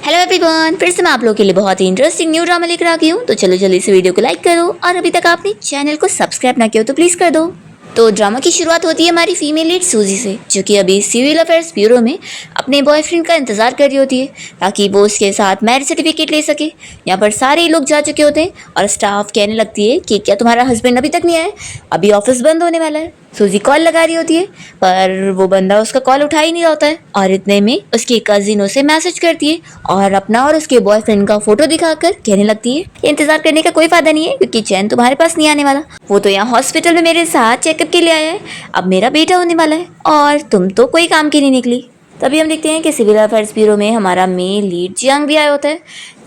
Hello everyone, फिर से मैं आप लोगों के लिए बहुत ही इंटरेस्टिंग न्यू ड्रामा लेकर आ गई हूँ। तो चलो जल्दी से वीडियो को लाइक करो और अभी तक आपने चैनल को सब्सक्राइब ना किया हो तो प्लीज कर दो। तो ड्रामा की शुरुआत होती है हमारी फीमेल लीड सूजी से, जो कि अभी सिविल अफेयर्स ब्यूरो में अपने बॉयफ्रेंड का इंतजार कर रही होती है ताकि वो उसके साथ मैरिज सर्टिफिकेट ले सके। यहाँ पर सारे लोग जा चुके होते हैं और स्टाफ कहने लगती है कि क्या तुम्हारा हस्बैंड अभी तक नहीं आया, अभी ऑफिस बंद होने वाला है। सूजी कॉल लगा रही होती है पर वो बंदा उसका कॉल उठा ही नहीं होता है और इतने में उसकी कजिन उसे मैसेज करती है और अपना और उसके बॉयफ्रेंड का फोटो दिखाकर कहने लगती है कि इंतजार करने का कोई फायदा नहीं है क्योंकि चैन तुम्हारे पास नहीं आने वाला। वो तो यहाँ हॉस्पिटल में मेरे साथ चेकअप के लिए आया है, अब मेरा बेटा होने वाला है और तुम तो कोई काम की नहीं निकली। तभी हम देखते हैं कि सिविल अफेयर्स ब्यूरो में हमारा मेल लीड जियांग भी आया होता है,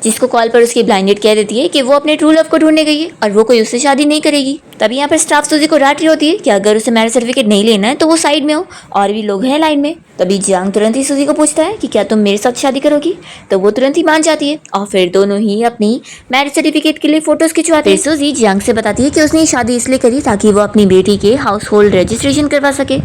जिसको कॉल पर उसकी ब्लाइंडेड कह देती है कि वो अपने ट्रू लव को ढूंढने गई है और वो कोई उससे शादी नहीं करेगी। तभी यहाँ पर स्टाफ सूजी को डांट रही होती है कि अगर उसे मैरिज सर्टिफिकेट नहीं लेना है तो वो साइड में हो और भी लोग हैं लाइन में। तभी जियांग तुरंत ही सूजी को पूछता है कि क्या तुम मेरे साथ शादी करोगी, तो वो तुरंत ही मान जाती है और फिर दोनों ही अपनी मैरिज सर्टिफिकेट के लिए फोटोज खिंचवाते हैं। सूजी जियांग से बताती है कि उसने शादी इसलिए करी ताकि वो अपनी बेटी के हाउस होल्ड रजिस्ट्रेशन करवा सके।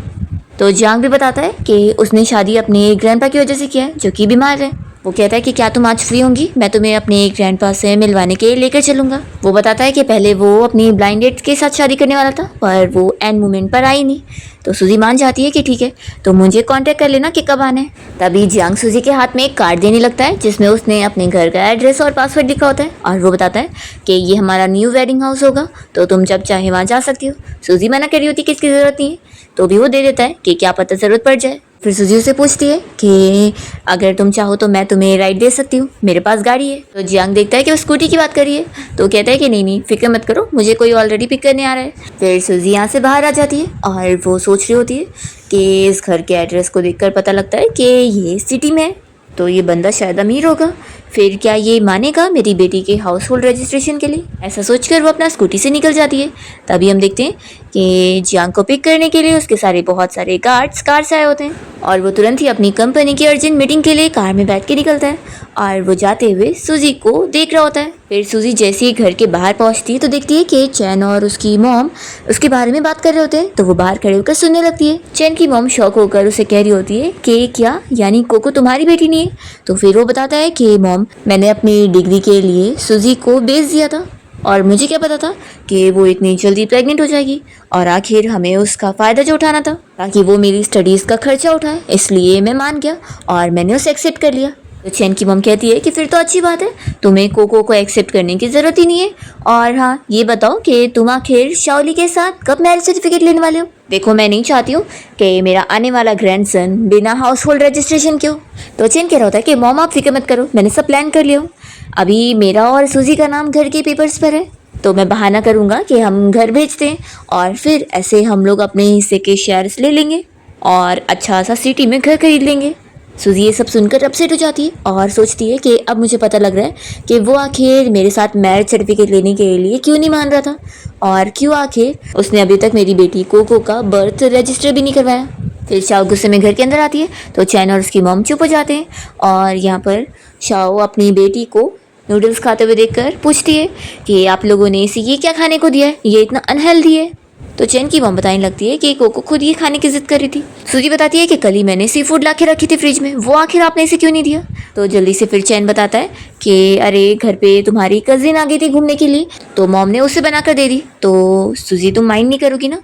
तो जियांग भी बताता है कि उसने शादी अपने ग्रैंडपा की वजह से किया है, जो कि बीमार है। वो कहता है कि क्या तुम आज फ्री होंगी, मैं तुम्हें अपने ग्रैंडपा से मिलवाने के लिए लेकर चलूंगा। वो बताता है कि पहले वो अपनी ब्लाइंड डेट के साथ शादी करने वाला था पर वो एंड मोमेंट पर आई नहीं। तो सूजी मान जाती है कि ठीक है, तो मुझे कांटेक्ट कर लेना कि कब आना है। तभी जियांग सूजी के हाथ में एक कार्ड देने लगता है जिसमें उसने अपने घर का एड्रेस और पासवर्ड लिखा होता है और वो बताता है कि ये हमारा न्यू वेडिंग हाउस होगा, तो तुम जब चाहे वहाँ जा सकती हो। सूजी मना कर रही होती है कि इसकी ज़रूरत नहीं है, तो भी वो दे देता है कि क्या पता ज़रूरत पड़ जाए। फिर सूजी उसे पूछती है कि अगर तुम चाहो तो मैं तुम्हें राइड दे सकती हूँ, मेरे पास गाड़ी है। तो जियांग देखता है कि वो स्कूटी की बात कर रही है, तो कहता है कि नहीं नहीं फिक्र मत करो, मुझे कोई ऑलरेडी पिक करने आ रहा है। फिर सूजी यहाँ से बाहर आ जाती है और वो सोच रही होती है कि इस घर के एड्रेस को देखकर पता लगता है कि ये सिटी में है, तो ये बंदा शायद अमीर होगा। फिर क्या ये मानेगा मेरी बेटी के हाउस होल्ड रजिस्ट्रेशन के लिए? ऐसा सोचकर वो अपना स्कूटी से निकल जाती है। तभी हम देखते हैं कि जियांग को पिक करने के लिए उसके बहुत सारे गार्ड्स कार से आए होते हैं और वो तुरंत ही अपनी कंपनी की अर्जेंट मीटिंग के लिए कार में बैठ के निकलता है और वो जाते हुए सूजी को देख रहा होता है। फिर सूजी जैसे ही घर के बाहर पहुंचती है तो देखती है कि चैन और उसकी मॉम उसके बारे में बात कर रहे होते हैं, तो वो बाहर खड़े होकर सुनने लगती है। चैन की मॉम शॉक होकर उसे कह रही होती है कि क्या यानी कोको तुम्हारी बेटी नहीं है? तो फिर वो बताता है कि मॉम मैंने अपनी डिग्री के लिए सूजी को बेच दिया था और मुझे क्या पता था कि वो इतनी जल्दी प्रेग्नेंट हो जाएगी और आखिर हमें उसका फ़ायदा जो उठाना था ताकि वो मेरी स्टडीज़ का खर्चा उठाए, इसलिए मैं मान गया और मैंने उसे एक्सेप्ट कर लिया। तो चैन की मम कहती है कि फिर तो अच्छी बात है, तुम्हें कोको को एक्सेप्ट करने की ज़रूरत ही नहीं है। और हाँ ये बताओ कि तुम आखिर शाओली के साथ कब मैरिज सर्टिफिकेट लेने वाले हो? देखो मैं नहीं चाहती हूँ कि मेरा आने वाला ग्रैंडसन बिना हाउस होल्ड रजिस्ट्रेशन के हो। तो चैन कह रहा होता है कि मॉम आप फिक्र मत करो, मैंने सब प्लान कर लिया हूँ, अभी मेरा और सूजी का नाम घर के पेपर्स पर है, तो मैं बहाना करूँगा कि हम घर भेजते हैं और फिर ऐसे हम लोग अपने हिस्से के शेयर्स ले लेंगे और अच्छा सा सिटी में घर खरीद लेंगे। सूजी ये सब सुनकर अपसेट हो जाती है और सोचती है कि अब मुझे पता लग रहा है कि वो आखिर मेरे साथ मैरिज सर्टिफिकेट लेने के लिए क्यों नहीं मान रहा था और क्यों आखिर उसने अभी तक मेरी बेटी कोको का बर्थ रजिस्टर भी नहीं करवाया। फिर शाओ गुस्से में घर के अंदर आती है तो चैन और उसकी मॉम चुप हो जाते हैं और यहाँ पर शाओ अपनी बेटी को नूडल्स खाते हुए देखकर पूछती है कि आप लोगों ने इसे ये क्या खाने को दिया है, ये इतना अनहेल्दी है। तो चैन की मॉम बताने लगती है कि कोको खुद ये खाने की जिद कर रही थी। सूजी बताती है कि कल ही मैंने सी फूड ला के रखी थी फ्रिज में, वो आखिर आपने इसे क्यों नहीं दिया? तो जल्दी से फिर चैन बताता है कि अरे घर पे तुम्हारी कजिन आ गई थी घूमने के लिए, तो मॉम ने उसे बना कर दे दी। तो सूजी तुम माइंड नहीं करोगी ना?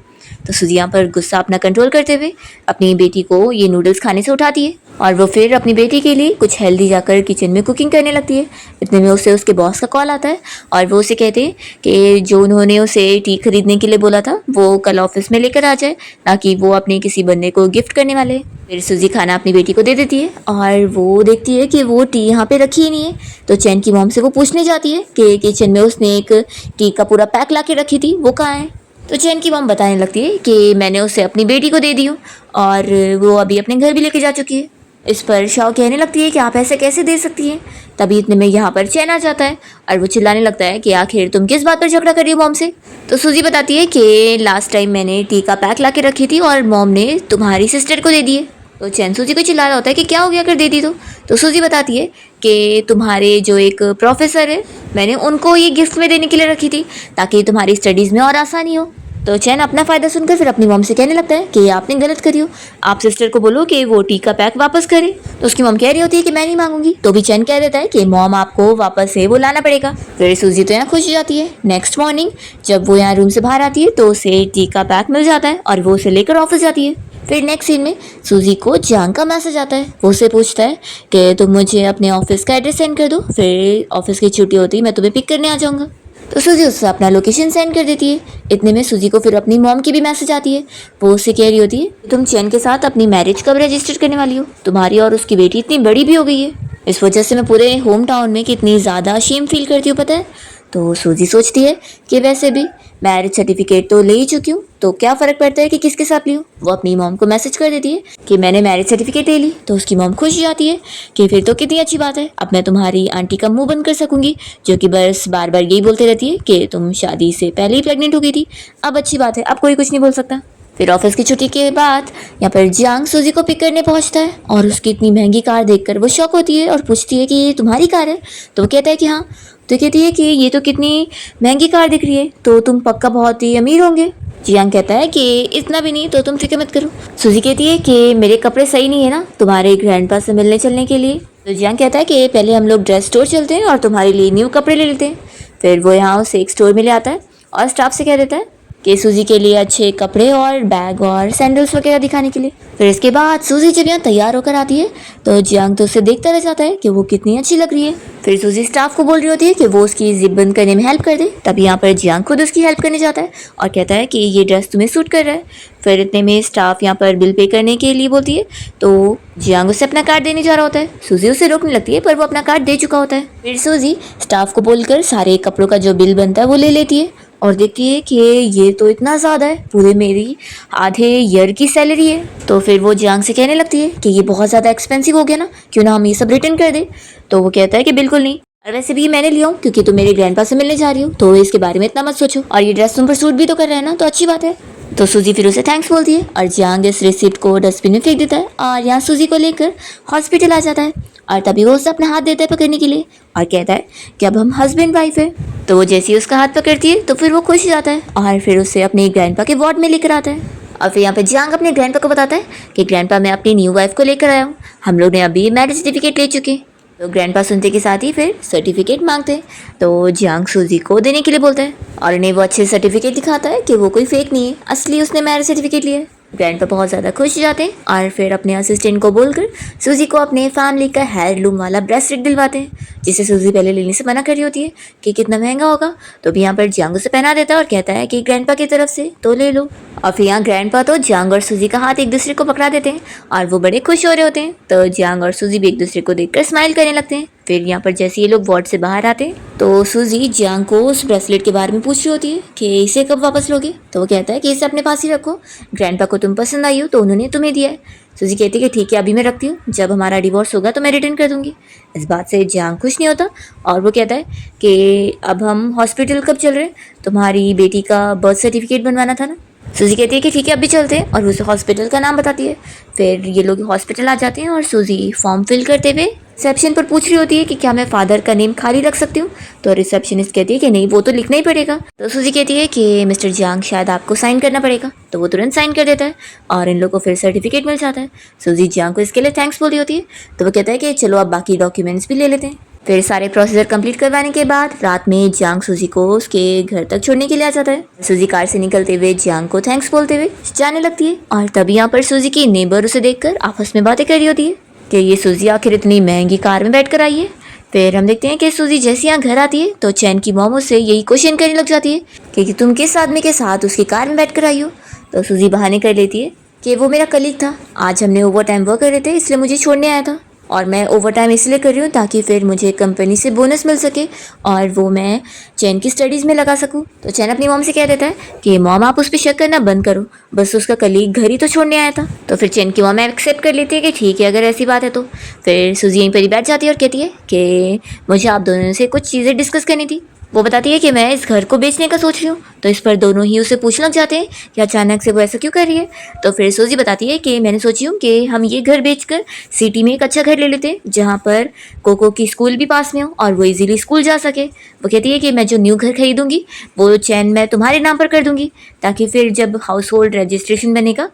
तो सूजी यहाँ पर गुस्सा अपना कंट्रोल करते हुए अपनी बेटी को ये नूडल्स खाने से उठाती है और वो फिर अपनी बेटी के लिए कुछ हेल्दी जाकर किचन में कुकिंग करने लगती है। इतने में उसे उसके बॉस का कॉल आता है और वो उसे कहते हैं कि जो उन्होंने उसे टी खरीदने के लिए बोला था वो कल ऑफिस में लेकर आ जाए, ताकि वो अपने किसी बंदे को गिफ्ट करने वाले हैं। फिर सूजी खाना अपनी बेटी को दे देती है और वो देखती है कि वो टी यहाँ पे रखी ही नहीं है। तो चैन की मॉम से वो पूछने जाती है कि किचन में उसने एक टी का पूरा पैक ला के रखी थी, वो कहाँ है? तो चैन की मॉम बताने लगती है कि मैंने उसे अपनी बेटी को दे दी हूँ और वो अभी अपने घर भी लेके जा चुकी है। इस पर शाओ कहने लगती है कि आप ऐसे कैसे दे सकती हैं? तभी इतने में यहाँ पर चैन आ जाता है और वो चिल्लाने लगता है कि आखिर तुम किस बात पर झगड़ा कर रही हो मॉम से? तो सूजी बताती है कि लास्ट टाइम मैंने टी का पैक ला के रखी थी और मॉम ने तुम्हारी सिस्टर को दे दी है। तो चैन सूजी को चिल्ला रहा होता है कि क्या हो गया अगर दे दी तो सूजी बताती है कि तुम्हारे जो एक प्रोफेसर है मैंने उनको ये गिफ्ट में देने के लिए रखी थी ताकि तुम्हारी स्टडीज़ में और आसानी हो। तो चैन अपना फ़ायदा सुनकर फिर अपनी मॉम से कहने लगता है कि आपने गलत करी हो, आप सिस्टर को बोलो कि वो टी का पैक वापस करे। तो उसकी मॉम कह रही होती है कि मैं नहीं मांगूंगी, तो भी चैन कह देता है कि मॉम आपको वापस से वो लाना पड़ेगा। फिर सूजी तो यहाँ खुश हो जाती है। नेक्स्ट मॉर्निंग जब वो यहाँ रूम से बाहर आती है तो उसे टी का पैक मिल जाता है और वो उसे लेकर ऑफिस जाती है। फिर नेक्स्ट सीन में सूजी को जियांग का मैसेज आता है। वो उसे पूछता है कि तुम मुझे अपने ऑफिस का एड्रेस सेंड कर दो, फिर ऑफिस की छुट्टी होती है मैं तुम्हें पिक करने आ जाऊँगा। तो सूजी उससे अपना लोकेशन सेंड कर देती है। इतने में सूजी को फिर अपनी मॉम की भी मैसेज आती है। वो उससे कह रही होती है तुम चैन के साथ अपनी मैरिज कब रजिस्टर करने वाली हो, तुम्हारी और उसकी बेटी इतनी बड़ी भी हो गई है, इस वजह से मैं पूरे होम टाउन में कितनी ज़्यादा शेम फील करती हूँ पता है। तो सूजी सोचती है कि वैसे भी मैरिज सर्टिफिकेट तो ले ही चुकी हूँ, तो क्या फ़र्क पड़ता है कि किसके साथ ली हूँ। वो अपनी मॉम को मैसेज कर देती है कि मैंने मैरिज सर्टिफिकेट ले ली। तो उसकी मॉम खुश हो जाती है कि फिर तो कितनी अच्छी बात है, अब मैं तुम्हारी आंटी का मुंह बंद कर सकूंगी जो कि बस बार बार यही बोलते रहती है कि तुम शादी से पहले ही प्रेग्नेंट हो गई थी। अब अच्छी बात है, अब कोई कुछ नहीं बोल सकता। फिर ऑफिस की छुट्टी के बाद यहाँ पर जियांग सूजी को पिक करने पहुंचता है और उसकी इतनी महंगी कार देखकर वो शॉक होती है और पूछती है कि ये तुम्हारी कार है। तो वो कहता है कि हाँ। तो कहती है कि ये तो कितनी महंगी कार दिख रही है, तो तुम पक्का बहुत ही अमीर होंगे। जियांग कहता है कि इतना भी नहीं, तो तुम फिक्र मत करो। सूजी कहती है कि मेरे कपड़े सही नहीं है ना तुम्हारे ग्रैंडपा से मिलने चलने के लिए। तो जियांग कहता है कि पहले हम लोग ड्रेस स्टोर चलते हैं और तुम्हारे लिए न्यू कपड़े ले लेते हैं। फिर वो यहाँ उसे एक स्टोर में ले आता है और स्टाफ से कह देता है कि सूजी के लिए अच्छे कपड़े और बैग और सैंडल्स वगैरह दिखाने के लिए। फिर इसके बाद सूजी जब यहाँ तैयार होकर आती है तो जियांग तो उसे देखता रह जाता है कि वो कितनी अच्छी लग रही है। फिर सूजी स्टाफ को बोल रही होती है कि वो उसकी जिप बंद करने में हेल्प कर दे। तब यहाँ पर जियांग खुद उसकी हेल्प करने जाता है और कहता है कि ये ड्रेस तुम्हें सूट कर रहा है। फिर इतने में स्टाफ यहाँ पर बिल पे करने के लिए बोलती है तो जियांग उसे अपना कार्ड देने जा रहा होता है। सूजी उसे रोकने लगती है पर वो अपना कार्ड दे चुका होता है। फिर सूजी स्टाफ को बोलकर सारे कपड़ों का जो बिल बनता है वो ले लेती है और देखती है कि ये तो इतना ज़्यादा है, पूरे मेरी आधे ईयर की सैलरी है। तो फिर वो जियांग से कहने लगती है कि ये बहुत ज़्यादा एक्सपेंसिव हो गया ना, क्यों ना हम ये सब रिटर्न कर दें। तो वो कहता है कि बिल्कुल नहीं, और वैसे भी ये मैंने लिया हूँ क्योंकि तुम मेरे ग्रैंडपा से मिलने जा रही हो, तो इसके बारे में इतना मत सोचो, और ये ड्रेस तुम पर सूट भी तो कर रहा है ना, तो अच्छी बात है। तो सूजी फिर उसे थैंक्स बोलती है और जियांग इस रिसिप्ट को डस्टबिन में फेंक देता है और यहाँ सूजी को लेकर हॉस्पिटल आ जाता है। और तभी वो उसे अपना हाथ देता है पकड़ने के लिए और कहता है कि अब हम हस्बैंड वाइफ है। तो वो जैसे ही उसका हाथ पकड़ती है तो फिर वो खुश हो जाता है और फिर उसे अपने ग्रैंडपा के वार्ड में लेकर आता है। और फिर यहाँ पे जियांग अपने ग्रैंडपा को बताता है कि ग्रैंडपा मैं अपनी न्यू वाइफ को लेकर आया हूँ, हम लोग ने अभी मैरिज सर्टिफिकेट ले चुके हैं। तो ग्रैंडपा सुनते के साथ ही फिर सर्टिफिकेट मांगते हैं। तो जियांग सूजी को देने के लिए बोलता है और उन्हें वो अच्छे सर्टिफिकेट दिखाता है कि वो कोई फेक नहीं है, असली उसने मैरिज सर्टिफिकेट लिया है। ग्रैंडपा बहुत ज़्यादा खुश हो जाते हैं और फिर अपने असिस्टेंट को बोलकर सूजी को अपने फैमिली का हेयरलूम वाला ब्रेसलेट दिलवाते हैं, जिसे सूजी पहले लेने से मना कर रही होती है कि कितना महंगा होगा। तो भी यहाँ पर जियांग उसे पहना देता है और कहता है कि ग्रैंडपा की तरफ से तो ले लो। और फिर यहाँ ग्रैंडपा तो जियांग और सूजी का हाथ एक दूसरे को पकड़ा देते हैं और वो बड़े खुश हो रहे होते हैं। तो जियांग और सूजी भी एक दूसरे को देखकर स्माइल करने लगते हैं। फिर यहाँ पर जैसे ये लोग वार्ड से बाहर आते हैं तो सूजी जियांग को उस ब्रेसलेट के बारे में पूछ रही होती है कि इसे कब वापस लोगे। तो वो कहता है कि इसे अपने पास ही रखो, ग्रैंडपा को तुम पसंद आई हो तो उन्होंने तुम्हें दिया है। सूजी कहती है कि ठीक है अभी मैं रखती हूँ, जब हमारा डिवोर्स होगा तो मैं रिटर्न कर दूंगी। इस बात से जियांग खुश नहीं होता और वो कहता है कि अब हम हॉस्पिटल कब चल रहे हैं, तुम्हारी बेटी का बर्थ सर्टिफिकेट बनवाना था ना। सूजी कहती है कि ठीक है अभी चलते हैं और उसे हॉस्पिटल का नाम बताती है। फिर ये लोग हॉस्पिटल आ जाते हैं और सूजी फॉर्म फिल करते हुए रिसेप्शन पर पूछ रही होती है कि क्या मैं फादर का नेम खाली रख सकती हूँ। तो रिसेप्शनिस्ट कहती है कि नहीं वो तो लिखना ही पड़ेगा। तो सूजी कहती है कि मिस्टर जियांग शायद आपको साइन करना पड़ेगा। तो वो तुरंत साइन कर देता है और इन लोगों को फिर सर्टिफिकेट मिल जाता है। सूजी जियांग को इसके लिए थैंक्स बोल रही होती है। तो वो कहता है कि चलो अब बाकी डॉक्यूमेंट्स भी ले लेते हैं। फिर सारे प्रोसीजर कंप्लीट करवाने के बाद रात में जियांग सूजी को उसके घर तक छोड़ने के लिए आ जाता है। सूजी कार से निकलते हुए जियांग को थैंक्स बोलते हुए जाने लगती है और तभी यहाँ पर सूजी की नेबर उसे देखकर आपस में बातें कर रही होती है कि ये सूजी आखिर इतनी महंगी कार में बैठ कर आई है। फिर हम देखते हैं कि सूजी जैसे यहाँ घर आती है तो चैन की मॉम उससे यही क्वेश्चन करने लग जाती है कि तुम किस आदमी के साथ उसकी कार में बैठ कर आई हो। तो सूजी बहाने कर लेती है कि वो मेरा कलीग था, आज हमने ओवर टाइम वर्क कर रहे थे इसलिए मुझे छोड़ने आया था और मैं ओवर टाइम इसलिए कर रही हूँ ताकि फिर मुझे कंपनी से बोनस मिल सके और वो मैं चैन की स्टडीज़ में लगा सकूँ। तो चैन अपनी मॉम से कह देता है कि मॉम आप उस पर शक करना बंद करो, बस उसका कलीग घर ही तो छोड़ने आया था। तो फिर चैन की मॉम एक्सेप्ट कर लेती है कि ठीक है अगर ऐसी बात है तो। फिर सूजी यहीं पर ही बैठ जाती है और कहती है कि मुझे आप दोनों से कुछ चीज़ें डिस्कस करनी थी। वो बताती है कि मैं इस घर को बेचने का सोच रही हूँ। तो इस पर दोनों ही उसे पूछने लग जाते हैं कि अचानक से वो ऐसा क्यों कर रही है। तो फिर सूजी बताती है कि मैंने सोची हूँ कि हम ये घर बेचकर सिटी में एक अच्छा घर ले लेते हैं जहाँ पर कोको की स्कूल भी पास में हो और वो इजीली स्कूल जा सके। वो कहती है कि मैं जो न्यू घर खरीदूंगी वो चैन मैं तुम्हारे नाम पर कर दूंगी, ताकि फिर जब हाउस होल्ड रजिस्ट्रेशन बनेगा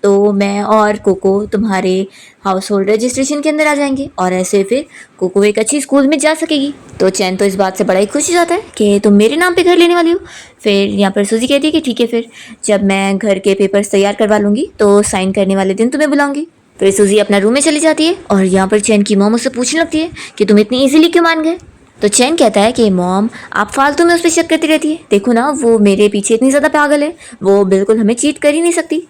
तो मैं और कोको तुम्हारे हाउस होल्ड रजिस्ट्रेशन के अंदर आ जाएंगे और ऐसे फिर कोको एक अच्छी स्कूल में जा सकेगी। तो चैन तो इस बात से बड़ा ही खुश हो जाता है कि तुम मेरे नाम पे घर लेने वाली हो। फिर यहाँ पर सूजी कहती है कि ठीक है, फिर जब मैं घर के पेपर्स तैयार करवा लूँगी तो साइन करने वाले दिन तुम्हें बुलाऊंगी। फिर सूजी अपना रूम में चली जाती है और यहाँ पर चैन की मॉम उससे पूछने लगती है कि तुम इतनी ईजिली क्यों मान गए। तो चैन कहता है कि मॉम आप फालतू में उस पर शक करती रहती है, देखो ना वो मेरे पीछे इतनी ज़्यादा पागल है, वो बिल्कुल हमें चीट कर ही नहीं सकती।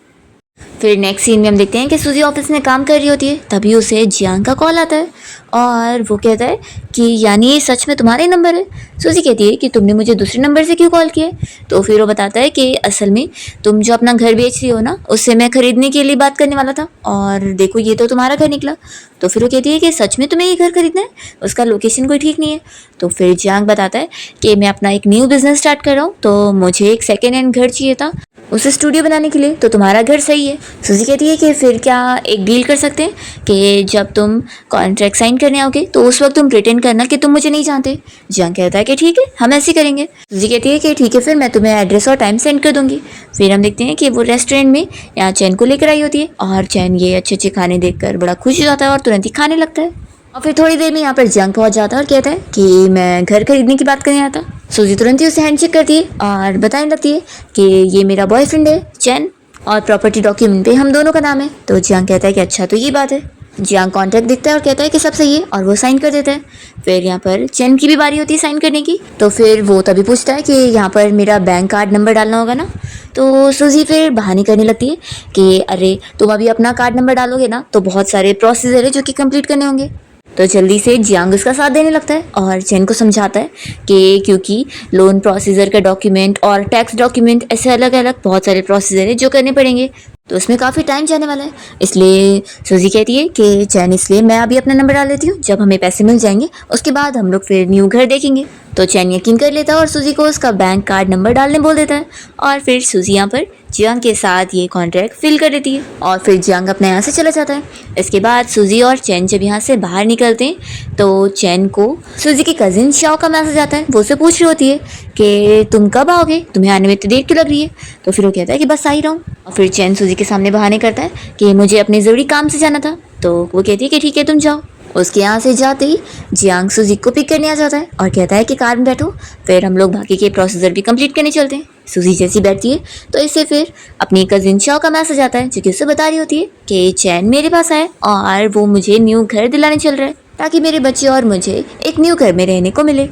फिर नेक्स्ट सीन में हम देखते हैं कि सूजी ऑफिस में काम कर रही होती है, तभी उसे जियांग का कॉल आता है और वो कहता है कि यानी ये सच में तुम्हारा ही नंबर है। सूजी कहती है कि तुमने मुझे दूसरे नंबर से क्यों कॉल किया है। तो फिर वो बताता है कि असल में तुम जो अपना घर बेच रही हो ना, उससे मैं खरीदने के लिए बात करने वाला था और देखो ये तो तुम्हारा घर निकला। तो फिर वो कहती है कि सच में तुम्हें ये घर खरीदना है, उसका लोकेशन कोई ठीक नहीं है। तो फिर जियांग बताता है कि मैं अपना एक न्यू बिजनेस स्टार्ट कर रहा हूँ, तो मुझे एक सेकेंड हैंड घर चाहिए था उसे स्टूडियो बनाने के लिए, तो तुम्हारा घर सही है। सूजी कहती है कि फिर क्या एक डील कर सकते हैं कि जब तुम कॉन्ट्रैक्ट साइन करने आओगे तो उस वक्त तुम प्रिटेंड करना कि तुम मुझे नहीं जानते। जियांग कहता है कि ठीक है, हम ऐसे करेंगे। सूजी कहती है कि ठीक है, फिर मैं तुम्हें एड्रेस और टाइम सेंड कर दूंगी। फिर हम देखते हैं कि वो रेस्टोरेंट में यहाँ चैन को लेकर आई होती है और चैन ये अच्छे अच्छे खाने देखकर बड़ा खुश हो जाता है और तुरंत ही खाने लगता है। और फिर थोड़ी देर में यहाँ पर जियांग पहुँच जाता है और कहता है कि मैं घर खरीदने की बात करने आया था। सूजी तुरंत ही उसे हैंडशेक करती है और बताने लगती है कि ये मेरा बॉयफ्रेंड है चैन और प्रॉपर्टी डॉक्यूमेंट पे हम दोनों का नाम है। तो जियांग कहता है कि अच्छा तो ये बात है। जियांग कॉन्ट्रैक्ट देखता है और कहता है कि सब सही है और वो साइन कर देता है। फिर यहाँ पर चैन की भी बारी होती है साइन करने की। तो फिर वो तभी पूछता है कि यहाँ पर मेरा बैंक कार्ड नंबर डालना होगा ना। तो सूजी फिर बहाने करने लगती है कि अरे तुम अभी अपना कार्ड नंबर डालोगे ना तो बहुत सारे प्रोसीजर है जो कि कंप्लीट करने होंगे। तो जल्दी से जियांग उसका साथ देने लगता है और चैन को समझाता है कि क्योंकि लोन प्रोसीजर का डॉक्यूमेंट और टैक्स डॉक्यूमेंट ऐसे अलग अलग बहुत सारे प्रोसीजर है जो करने पड़ेंगे, तो उसमें काफ़ी टाइम जाने वाला है। इसलिए सूजी कहती है कि चैन इसलिए मैं अभी अपना नंबर डाल देती हूँ, जब हमें पैसे मिल जाएंगे उसके बाद हम लोग फिर न्यू घर देखेंगे। तो चैन यकीन कर लेता है और सूजी को उसका बैंक कार्ड नंबर डालने बोल देता है और फिर सूजी यहाँ पर जियांग के साथ ये कॉन्ट्रैक्ट फिल कर देती है और फिर जियांग अपने यहाँ से चला जाता है। इसके बाद सूजी और चैन जब यहाँ से बाहर निकलते हैं तो चैन को सूजी की कजिन शाओ का मैसेज आता है। वो उसे पूछ रही होती है कि तुम कब आओगे, तुम्हें आने में इतनी देर क्यों लग रही है। तो फिर वो कहता है कि बस आ ही रहा हूँ। और फिर चैन सूजी के सामने बहाने करता है कि मुझे अपने ज़रूरी काम से जाना था। तो वो कहती है कि ठीक है तुम जाओ। उसके यहाँ से जाते ही जियांग सूजी को पिक करने आ जाता है और कहता है कि कार में बैठो, फिर हम लोग बाकी के प्रोसीजर भी कंप्लीट करने चलते हैं। सूजी जैसी बैठती है तो इससे फिर अपनी कजिन शाओ का मैसेज आता है जो कि उसे बता रही होती है कि चैन मेरे पास आए और वो मुझे न्यू घर दिलाने चल रहा है ताकि मेरे बच्चे और मुझे एक न्यू घर में रहने को मिले।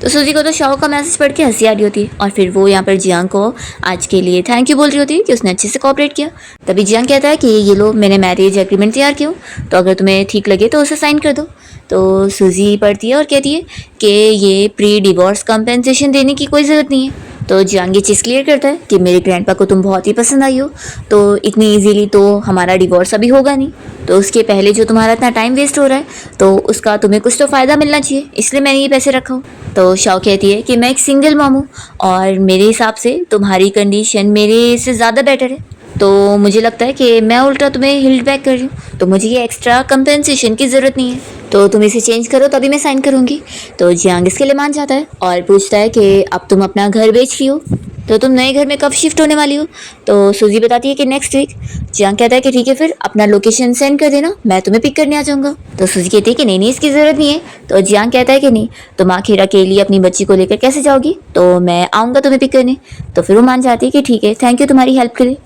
तो सूजी को तो शाओ का मैसेज पढ़ के हंसी आ रही होती है और फिर वो यहाँ पर जियांग को आज के लिए थैंक यू बोल रही होती है कि उसने अच्छे से कोऑपरेट किया। तभी जियांग कहता है कि ये लो मैंने मैरिज एग्रीमेंट तैयार किया, तो अगर तुम्हें ठीक लगे तो उसे साइन कर दो। तो सूजी पढ़ती है और कहती है कि ये प्री डिवोर्स कंपेंसेशन देने की कोई ज़रूरत नहीं है। तो जियांग ये चीज़ क्लियर करता है कि मेरे ग्रैंडपा को तुम बहुत ही पसंद आई हो, तो इतनी इजीली तो हमारा डिवोर्स अभी होगा नहीं, तो उसके पहले जो तुम्हारा इतना टाइम वेस्ट हो रहा है तो उसका तुम्हें कुछ तो फ़ायदा मिलना चाहिए, इसलिए मैंने ये पैसे रखा हूँ। तो शाओ कहती है कि मैं एक सिंगल मॉम हूँ और मेरे हिसाब से तुम्हारी कंडीशन मेरे से ज़्यादा बेटर है, तो मुझे लगता है कि मैं उल्टा तुम्हें हिल्ड बैक कर रही हूँ, तो मुझे ये एक्स्ट्रा कंपेंसेशन की ज़रूरत नहीं है, तो तुम इसे चेंज करो तभी मैं साइन करूँगी। तो जियांग इसके लिए मान जाता है और पूछता है कि अब तुम अपना घर बेच रही हो तो तुम नए घर में कब शिफ्ट होने वाली हो। तो सूजी बताती है कि नेक्स्ट वीक। जियांग कहता है कि ठीक है, फिर अपना लोकेशन सेंड कर देना, मैं तुम्हें पिक करने आ जाऊँगा। तो सूजी कहती है कि नहीं इसकी ज़रूरत नहीं है। तो जियांग कहता है कि नहीं, तुम आखिर अकेली अपनी बच्ची को लेकर कैसे जाओगी, तो मैं आऊँगा तुम्हें पिक करने। तो फिर वो मान जाती है कि ठीक है, थैंक यू तुम्हारी हेल्प के लिए।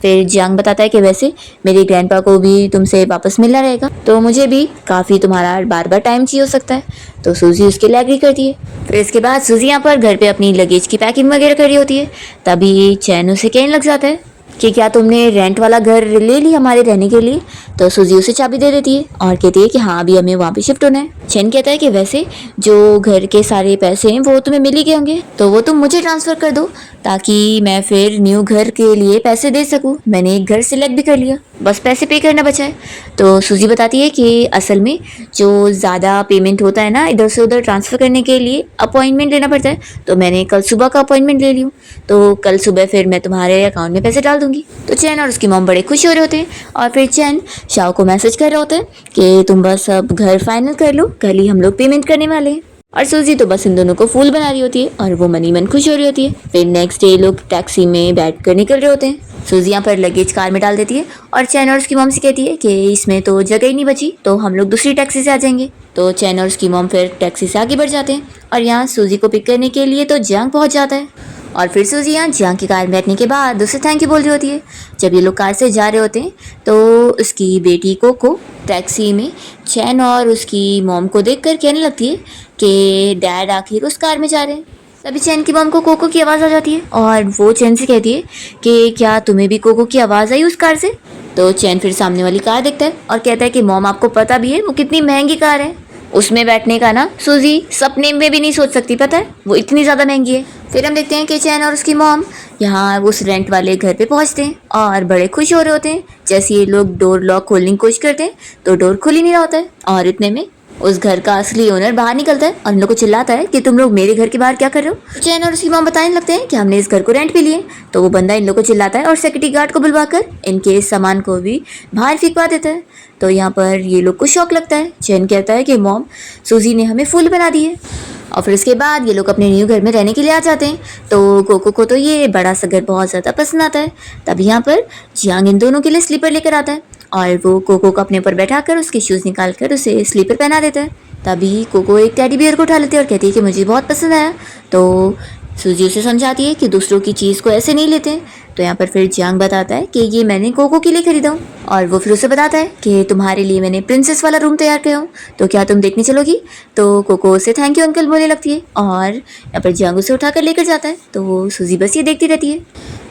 फिर जियांग बताता है कि वैसे मेरे ग्रैंडपा को भी तुमसे वापस मिलना रहेगा, तो मुझे भी काफ़ी तुम्हारा बार बार टाइम चाहिए हो सकता है। तो सूजी उसके लिए एग्री करती है। फिर इसके बाद सूजी यहाँ पर घर पे अपनी लगेज की पैकिंग वगैरह कर रही होती है, तभी चैन उसे कहने लग जाता है कि क्या तुमने रेंट वाला घर ले लिया हमारे रहने के लिए। तो सूजी उसे चाबी दे देती है और कहती है कि हाँ अभी हमें वहाँ पे शिफ्ट होना है। चैन कहता है कि वैसे जो घर के सारे पैसे हैं वो तुम्हें मिल ही गए होंगे, तो वो तुम मुझे ट्रांसफ़र कर दो ताकि मैं फिर न्यू घर के लिए पैसे दे सकूं। मैंने एक घर सिलेक्ट भी कर लिया, बस पैसे पे करना बचा है। तो सूजी बताती है कि असल में जो ज़्यादा पेमेंट होता है ना इधर से उधर ट्रांसफ़र करने के लिए अपॉइंटमेंट लेना पड़ता है, तो मैंने कल सुबह का अपॉइंटमेंट ले लिया, तो कल सुबह फिर मैं तुम्हारे अकाउंट में पैसे डाल दूंगी। तो चैन और उसकी मॉम बड़े खुश हो रहे होते हैं और फिर चैन शाओ को मैसेज कर रहे होते हैं कि तुम बस अब घर फाइनल कर लो, कल ही हम लोग पेमेंट करने वाले हैं। और सूजी तो बस इन दोनों को फूल बना रही होती है और वो मनी मन खुश हो रही होती है। फिर नेक्स्ट डे लोग टैक्सी में बैठ कर निकल रहे होते हैं। सूजी यहाँ पर लगेज कार में डाल देती है और चैन और उसकी मॉम से कहती है कि इसमें तो जगह ही नहीं बची, तो हम लोग दूसरी टैक्सी से आ जाएंगे। तो चैन और उसकी मॉम फिर टैक्सी से आगे बढ़ जाते हैं और यहाँ सूजी को पिक करने के लिए तो जियांग पहुँच जाता है। और फिर सूजी यहाँ जियांग की कार में बैठने के बाद उसे थैंक यू बोल रही होती है। जब ये लोग कार से जा रहे होते हैं तो उसकी बेटी कोको टैक्सी में चैन और उसकी मॉम को देखकर कहने लगती है कि डैड आखिर उस कार में जा रहे हैं। तभी चैन की मॉम को कोको की आवाज़ आ जाती है और वो चैन से कहती है कि क्या तुम्हें भी कोको की आवाज़ आई उस कार से। तो चैन फिर सामने वाली कार देखता है और कहता है कि मॉम आपको पता भी है वो कितनी महंगी कार है, उसमें बैठने का ना सूजी सपने में भी नहीं सोच सकती, पता है वो इतनी ज़्यादा महंगी है। फिर हम देखते हैं कि चैन और उसकी मॉम यहाँ उस रेंट वाले घर पे पहुँचते हैं और बड़े खुश हो रहे होते हैं। जैसे ये लोग डोर लॉक खोलने की कोशिश करते हैं तो डोर खुल ही नहीं रहा होता है और इतने में उस घर का असली ओनर बाहर निकलता है और इन लोग को चिल्लाता है कि तुम लोग मेरे घर के बाहर क्या कर रहे हो। चैन और उसकी मॉम बताने लगते हैं कि हमने इस घर को रेंट पे लिए। तो वो बंदा इन लोग को चिल्लाता है और सिक्योरिटी गार्ड को बुलवाकर इनके सामान को भी बाहर फेंकवा देता है। तो यहाँ पर ये लोग को शौक लगता है। चैन कहता है कि मॉम सूजी ने हमें फूल बना दी है। और फिर उसके बाद ये लोग अपने न्यू घर में रहने के लिए आ जाते हैं। तो कोको को तो ये बड़ा सा घर बहुत ज़्यादा पसंद आता है। तभी यहाँ पर जियांग इन दोनों के लिए स्लीपर लेकर आता है और वो कोको को अपने ऊपर बैठा कर उसके शूज़ निकाल कर उसे स्लीपर पहना देता है। तभी कोको एक टेडी बियर को उठा लेती है और कहती है कि मुझे बहुत पसंद आया। तो सूजी उसे समझाती है कि दूसरों की चीज़ को ऐसे नहीं लेते। तो यहाँ पर फिर जियांग बताता है कि ये मैंने कोको के लिए खरीदा हूँ और वो फिर उसे बताता है कि तुम्हारे लिए मैंने प्रिंसेस वाला रूम तैयार किया हूँ, तो क्या तुम देखने चलोगी। तो कोको उसे थैंक यू अंकल बोलने लगती है और यहाँ पर जियांग उसे उठाकर लेकर जाता है। तो सूजी बस ये देखती रहती है।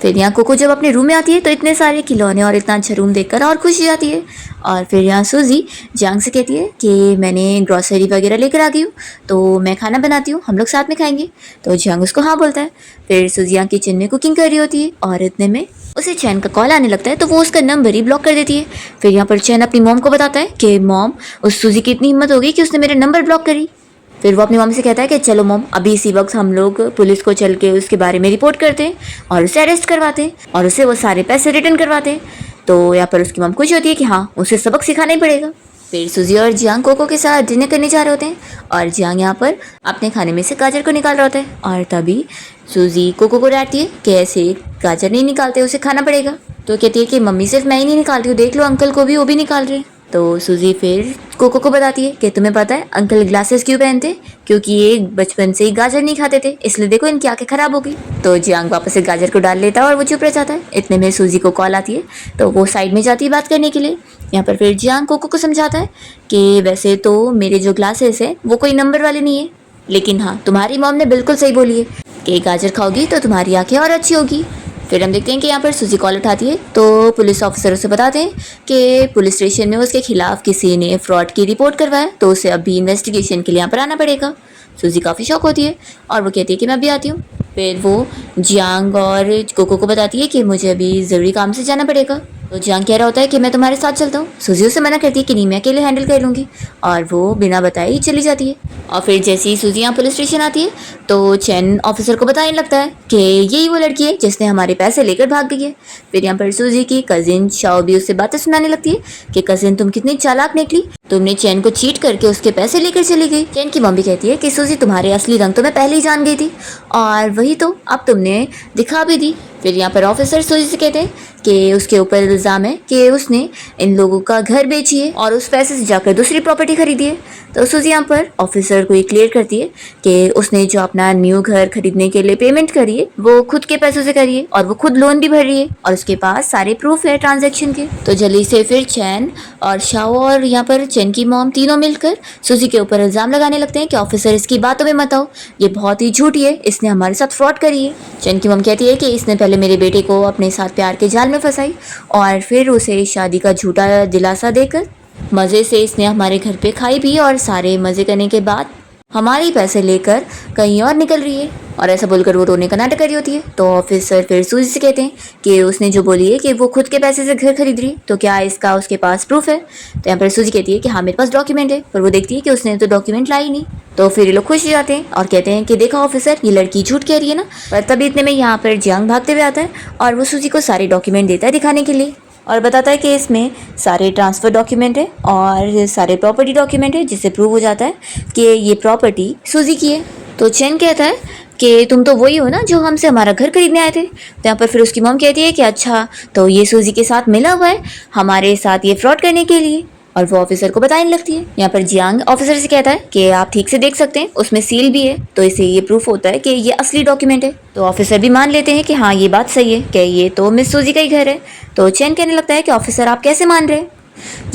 फिर यहाँ कोको जब अपने रूम में आती है तो इतने सारे खिलौने और इतना अच्छा रूम देखकर और खुश हो जाती है। और फिर यहाँ सूजी जियांग से कहती है कि मैंने ग्रॉसरी वगैरह लेकर आ गई हूँ, तो मैं खाना बनाती हूँ, हम लोग साथ में खाएंगे। तो जियांग उसको हाँ बोलता है। फिर सूजी यहाँ किचन में कुकिंग कर रही होती है और इतने में उसे चैन का कॉल आने लगता है, तो वो उसका नंबर ही ब्लॉक कर देती है। फिर यहाँ पर चैन अपनी मॉम को बताता है कि मॉम उस सूजी की इतनी हिम्मत हो गई कि उसने मेरा नंबर ब्लॉक करी। फिर वो अपनी मॉम से कहता है कि चलो मॉम अभी इसी वक्त हम लोग पुलिस को चल के उसके बारे में रिपोर्ट करते हैं और उसे अरेस्ट करवाते हैं और उसे वो सारे पैसे रिटर्न करवाते हैं। तो यहाँ पर उसकी मॉम खुश होती है कि हाँ उसे सबक सिखाना ही पड़ेगा। फिर सूजी और जियांग कोको के साथ डिनर करने जा रहे होते हैं और जियांग यहाँ पर अपने खाने में से गाजर को निकाल रहा होता है और तभी सूजी कोको को डांटती है कि ऐसे गाजर नहीं निकालते, उसे खाना पड़ेगा। तो कहती है कि मम्मी सिर्फ मैं ही नहीं निकालती हूँ, देख लो अंकल को भी वो भी निकाल रहे हैं। तो सूजी फिर कोको को बताती है कि तुम्हें पता है अंकल ग्लासेस क्यों पहनते, क्योंकि ये बचपन से ही गाजर नहीं खाते थे, इसलिए देखो इनकी आंखें खराब हो गई। तो जियांग वापस से गाजर को डाल लेता है और वो चुप रह जाता है। इतने में सूजी को कॉल आती है तो वो साइड में जाती है बात करने के लिए। यहाँ पर फिर जियांग कोको को समझाता है कि वैसे तो मेरे जो ग्लासेस है वो कोई नंबर वाले नहीं है, लेकिन हाँ तुम्हारी मॉम ने बिल्कुल सही बोली है कि गाजर खाओगी तो तुम्हारी आंखें और अच्छी होगी। फिर हम देखते हैं कि यहाँ पर सूजी कॉल उठाती है तो पुलिस ऑफिसर उसे बताते हैं कि पुलिस स्टेशन में उसके खिलाफ किसी ने फ्रॉड की रिपोर्ट करवाया, तो उसे अभी इन्वेस्टिगेशन के लिए यहाँ पर आना पड़ेगा। सूजी काफ़ी शौक होती है और वो कहती है कि मैं अभी आती हूँ। फिर वो जियांग और कोको को बताती है कि मुझे अभी ज़रूरी काम से जाना पड़ेगा। तो जियांग कह रहा होता है कि मैं तुम्हारे साथ चलता हूँ। सूजी उसे मना करती है कि नहीं मैं अकेले हैंडल कर लूँगी और वो बिना बताए ही चली जाती है। और फिर जैसे ही सूजी यहाँ पुलिस स्टेशन आती है तो चैन ऑफिसर को बताने लगता है कि यही वो लड़की है जिसने हमारे पैसे लेकर भाग गई है। फिर यहाँ पर सूजी की कजिन शाओ भी उससे बातें सुनाने लगती है कि कजिन तुम कितनी चालाक निकली, तुमने चैन को चीट करके उसके पैसे लेकर चली गई। चैन की मम्मी कहती है कि सूजी तुम्हारे असली रंग तो मैं पहले ही जान गई थी और वही तो अब तुमने दिखा भी दी। फिर यहाँ पर ऑफिसर सूजी से कहते हैं कि उसके ऊपर इल्ज़ाम है कि उसने इन लोगों का घर बेची है और उस पैसे से जाकर दूसरी प्रॉपर्टी खरीदी है। तो सूजी यहाँ पर ऑफिसर ऑफिसर को ये क्लियर करती है कि उसने जो अपना न्यू घर खरीदने के लिए पेमेंट करी है वो खुद के पैसों से करी है और वो खुद लोन भी भर रही है और उसके पास सारे प्रूफ है ट्रांजैक्शन के। तो जल्दी से फिर चैन और शाओ और यहाँ पर चैन की मॉम तीनों मिलकर सूजी के ऊपर इल्जाम लगाने लगते हैं कि ऑफिसर इसकी बातों में मत आओ, ये बहुत ही झूठी है, इसने हमारे साथ फ्रॉड करी है। चैन की मॉम कहती है कि इसने पहले मेरे बेटे को अपने साथ प्यार के जाल में फंसाई और फिर उसे शादी का झूठा दिलासा देकर मज़े से इसने हमारे घर पे खाई भी और सारे मज़े करने के बाद हमारे ही पैसे लेकर कहीं और निकल रही है। और ऐसा बोलकर वो रोने का नाटक कर रही होती है। तो ऑफिसर फिर सूजी से कहते हैं कि उसने जो बोली है कि वो खुद के पैसे से घर खरीद रही है, तो क्या इसका उसके पास प्रूफ है। तो यहाँ पर सूजी कहती है कि हाँ मेरे पास डॉक्यूमेंट है, पर वो देखती है कि उसने तो डॉक्यूमेंट लाई नहीं। तो फिर ये लोग खुश हो जाते हैं और कहते हैं कि देखा ऑफिसर, ये लड़की झूठ कह रही है ना। पर तभी इतने में यहाँ पर जियांग भागते हुए आता है और वो सूजी को सारे डॉक्यूमेंट देता है दिखाने के लिए और बताता है कि इसमें सारे ट्रांसफ़र डॉक्यूमेंट है और सारे प्रॉपर्टी डॉक्यूमेंट है, जिससे प्रूव हो जाता है कि ये प्रॉपर्टी सूजी की है। तो चैन कहता है कि तुम तो वही हो ना जो हमसे हमारा घर खरीदने आए थे। तो यहाँ पर फिर उसकी मॉम कहती है कि अच्छा, तो ये सूजी के साथ मिला हुआ है हमारे साथ ये फ्रॉड करने के लिए, और वो ऑफिसर को बताने लगती है। यहाँ पर जियांग ऑफिसर से कहता है कि आप ठीक से देख सकते हैं, उसमें सील भी है, तो इससे ये प्रूफ होता है कि ये असली डॉक्यूमेंट है। तो ऑफिसर भी मान लेते हैं कि हाँ ये बात सही है कि ये तो मिस सूजी का ही घर है। तो चैन कहने लगता है कि ऑफिसर आप कैसे मान रहे हैं,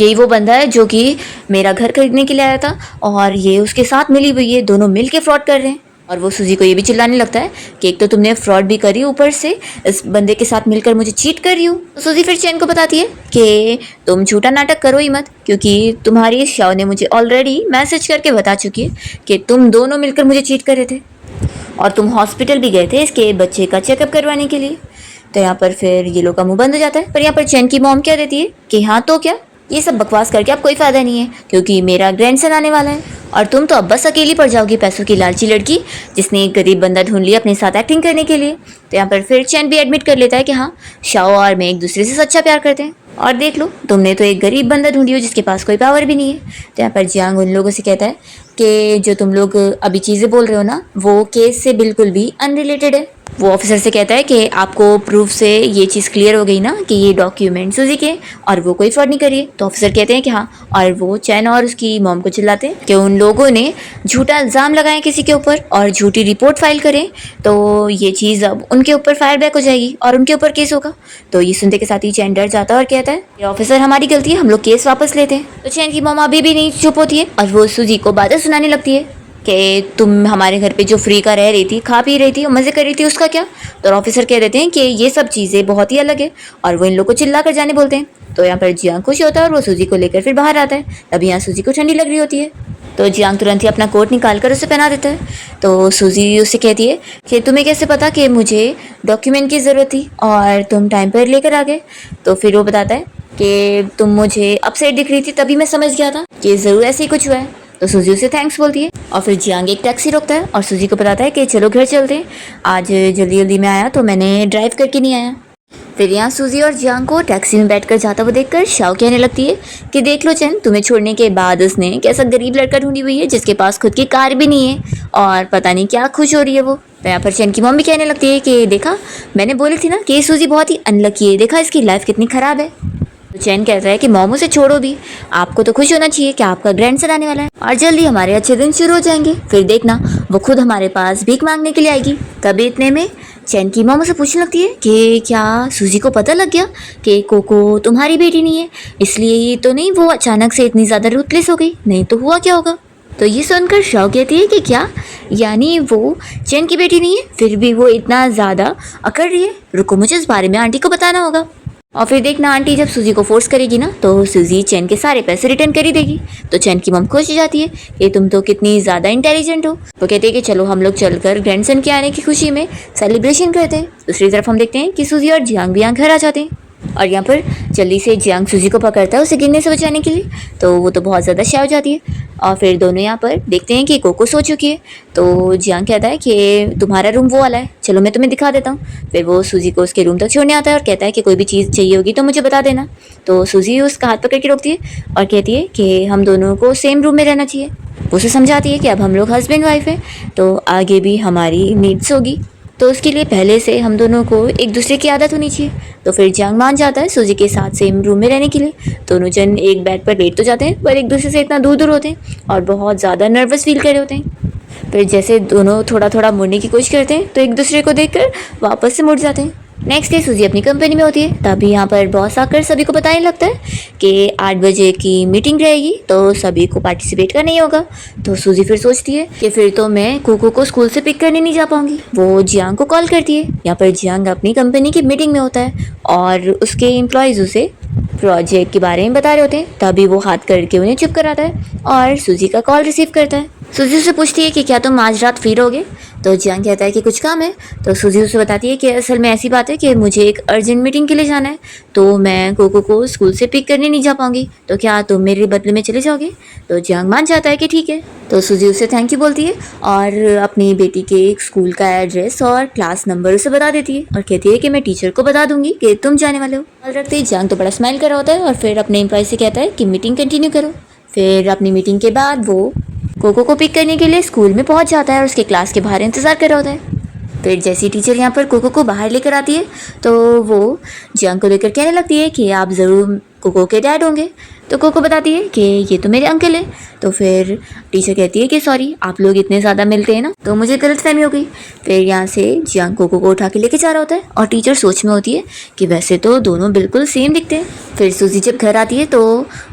यही वो बंदा है जो कि मेरा घर खरीदने के लिए आया था और ये उसके साथ मिली हुई है, दोनों मिल के फ्रॉड कर रहे हैं। और वो सूजी को ये भी चिल्लाने लगता है कि एक तो तुमने फ्रॉड भी करी, ऊपर से इस बंदे के साथ मिलकर मुझे चीट कर रही हो। तो सूजी फिर चैन को बताती है कि तुम झूठा नाटक करो ही मत, क्योंकि तुम्हारी शाओ ने मुझे ऑलरेडी मैसेज करके बता चुकी है कि तुम दोनों मिलकर मुझे चीट कर रहे थे और तुम हॉस्पिटल भी गए थे इसके बच्चे का चेकअप करवाने के लिए। तो यहाँ पर फिर ये लोग का मुंह बंद हो जाता है। पर यहाँ पर चैन की मॉम क्या देती है कि हाँ तो क्या, ये सब बकवास करके अब कोई फायदा नहीं है, क्योंकि मेरा ग्रैंडसन आने वाला है और तुम तो अब बस अकेली पड़ जाओगी पैसों की लालची लड़की जिसने एक गरीब बंदा ढूंढ लिया अपने साथ एक्टिंग करने के लिए। तो यहाँ पर फिर चैन भी एडमिट कर लेता है कि हाँ शाओ और मैं एक दूसरे से सच्चा प्यार करते हैं और देख लो तुमने तो एक गरीब बंदा ढूंढी हो जिसके पास कोई पावर भी नहीं है। तो यहाँ पर जियांग उन लोगों से कहता है कि जो तुम लोग अभी चीज़ें बोल रहे हो ना, वो केस से बिल्कुल भी अनरिलेटेड है। वो ऑफिसर से कहता है कि आपको प्रूफ से ये चीज़ क्लियर हो गई ना कि ये डॉक्यूमेंट सूजी के और वो कोई फ्रॉड नहीं करिए। तो ऑफिसर कहते हैं कि हाँ, और वो चैन और उसकी मॉम को चिल्लाते हैं कि उन लोगों ने झूठा इल्ज़ाम लगाए किसी के ऊपर और झूठी रिपोर्ट फाइल करें, तो ये चीज़ अब उनके ऊपर फायर बैक हो जाएगी और उनके ऊपर केस होगा। तो ये सुनते के साथ ही चैन डर जाता है और कहता है कि ऑफिसर हमारी गलती है, हम लोग केस वापस लेते हैं। तो चैन की मॉम अभी भी नहीं चुप होती है और वो सूजी को बातें सुनाने लगती है कि तुम हमारे घर पे जो फ्री का रह रही थी, खा पी रही थी और मज़े कर रही थी, उसका क्या। तो ऑफिसर कह देते हैं कि ये सब चीज़ें बहुत ही अलग है और वो इन लोग को चिल्ला कर जाने बोलते हैं। तो यहाँ पर जियांग खुश होता है और वो सूजी को लेकर फिर बाहर आता है। तभी यहाँ सूजी को ठंडी लग रही होती है, तो जियांग तुरंत ही अपना कोट निकाल कर उसे पहना देता है। तो सूजी उससे कहती है कि तुम्हें कैसे पता कि मुझे डॉक्यूमेंट की ज़रूरत थी और तुम टाइम पर लेकर आ गए। तो फिर वो बताता है कि तुम मुझे अपसेट दिख रही थी, तभी मैं समझ गया था कि ज़रूर ऐसे ही कुछ हुआ है। तो सूजी उसे थैंक्स बोलती है और फिर जियांग एक टैक्सी रोकता है और सूजी को बताता है कि चलो घर चलते हैं, आज जल्दी जल्दी में आया तो मैंने ड्राइव करके नहीं आया। फिर यहाँ सूजी और जियांग को टैक्सी में बैठकर जाता हुआ देखकर शाओ कहने लगती है कि देख लो चैन, तुम्हें छोड़ने के बाद उसने कैसा गरीब लड़का ढूंढी हुई है जिसके पास खुद की कार भी नहीं है और पता नहीं क्या खुश हो रही है वो। तो यहाँ पर चैन की मम्मी कहने लगती है कि देखा, मैंने बोली थी ना कि ये सूजी बहुत ही अनलकी है, देखा इसकी लाइफ कितनी ख़राब है। तो चैन कहता है कि मॉम उसे छोड़ो भी, आपको तो खुश होना चाहिए कि आपका ग्रैंडसन आने वाला है और जल्दी हमारे अच्छे दिन शुरू हो जाएंगे, फिर देखना वो खुद हमारे पास भीख मांगने के लिए आएगी। तभी इतने में चैन की मॉम उसे पूछने लगती है कि क्या सूजी को पता लग गया कि कोको तुम्हारी बेटी नहीं है, इसलिए ही तो नहीं वो अचानक से इतनी ज़्यादा रूथलेस हो गई, नहीं तो हुआ क्या होगा। तो ये सुनकर शाओ कहती है कि क्या, यानी वो चैन की बेटी नहीं है, फिर भी वो इतना ज़्यादा अकड़ रही है, रुको मुझे इस बारे में आंटी को बताना होगा। और फिर देखना आंटी जब सूजी को फोर्स करेगी ना तो सूजी चैन के सारे पैसे रिटर्न कर ही देगी। तो चैन की मम खुश हो जाती है कि तुम तो कितनी ज़्यादा इंटेलिजेंट हो। वो कहते हैं कि चलो हम लोग चलकर ग्रैंडसन के आने की खुशी में सेलिब्रेशन करते हैं। दूसरी तरफ हम देखते हैं कि सूजी और जियांग भी यहाँ घर आ जाते हैं और यहाँ पर जल्दी से जियांग सूजी को पकड़ता है उसे गिरने से बचाने के लिए। तो वो तो बहुत ज़्यादा शाय हो जाती है और फिर दोनों यहाँ पर देखते हैं कि कोको सो चुकी है। तो जियांग कहता है कि तुम्हारा रूम वो वाला है, चलो मैं तुम्हें दिखा देता हूँ। फिर वो सूजी को उसके रूम तक छोड़ने आता है और कहता है कि कोई भी चीज़ चाहिए होगी तो मुझे बता देना। तो सूजी उसका हाथ पकड़ के रोकती है और कहती है कि हम दोनों को सेम रूम में रहना चाहिए। वो उसे समझाती है कि अब हम लोग हस्बैंड वाइफ हैं तो आगे भी हमारी नीड्स होगी। तो उसके लिए पहले से हम दोनों को एक दूसरे की आदत होनी चाहिए। तो फिर जियांग मान जाता है सूजी के साथ सेम रूम में रहने के लिए। दोनों जन एक बेड पर लेट तो जाते हैं पर एक दूसरे से इतना दूर दूर होते हैं और बहुत ज़्यादा नर्वस फील कर रहे होते हैं। फिर जैसे दोनों थोड़ा थोड़ा मुड़ने की कोशिश करते हैं तो एक दूसरे को देखकर वापस से मुड़ जाते हैं। नेक्स्ट डे सूजी अपनी कंपनी में होती है, तभी यहाँ पर बॉस आकर सभी को बताने लगता है कि 8 बजे की मीटिंग रहेगी तो सभी को पार्टिसिपेट करना ही होगा। तो सूजी फिर सोचती है कि फिर तो मैं कोको को स्कूल से पिक करने नहीं जा पाऊंगी। वो जियांग को कॉल करती है। यहाँ पर जियांग अपनी कंपनी की मीटिंग में होता है और उसके एम्प्लॉयज़ उसे प्रोजेक्ट के बारे में बता रहे होते हैं। तभी वो हाथ करके उन्हें चुप कराता है और सूजी का कॉल रिसीव करता है। सूजी उससे पूछती है कि क्या तुम आज रात फ्री रहोगे। तो जियांग कहता है कि कुछ काम है। तो सूजी उसे बताती है कि असल में ऐसी बात है कि मुझे एक अर्जेंट मीटिंग के लिए जाना है तो मैं कोको को स्कूल से पिक करने नहीं जा पाऊंगी, तो क्या तुम मेरे बदले में चले जाओगे। तो जियांग मान जाता है कि ठीक है। तो सूजी उसे थैंक यू बोलती है और अपनी बेटी के स्कूल का एड्रेस और क्लास नंबर उसे बता देती है और कहती है कि मैं टीचर को बता दूंगी कि तुम जाने वाले हो। कॉल रखते ही जियांग तो बड़ा स्माइल कर रहा होता है और फिर अपने एम्प्लॉय से कहता है कि मीटिंग कंटिन्यू करो। फिर अपनी मीटिंग के बाद वो कोको को पिक करने के लिए स्कूल में पहुंच जाता है और उसके क्लास के बाहर इंतज़ार कर रहा होता है। फिर जैसी टीचर यहाँ पर कोको को बाहर लेकर आती है तो वो जियांग को लेकर कहने लगती है कि आप ज़रूर कोको के डैड होंगे। तो कोको बताती है कि ये तो मेरे अंकल है। तो फिर टीचर कहती है कि सॉरी, आप लोग इतने ज़्यादा मिलते हैं ना तो मुझे गलतफहमी हो गई। फिर यहाँ से जियांग कोको को उठा के लेके जा रहा होता है और टीचर सोच में होती है कि वैसे तो दोनों बिल्कुल सेम दिखते हैं। फिर सूजी जब घर आती है तो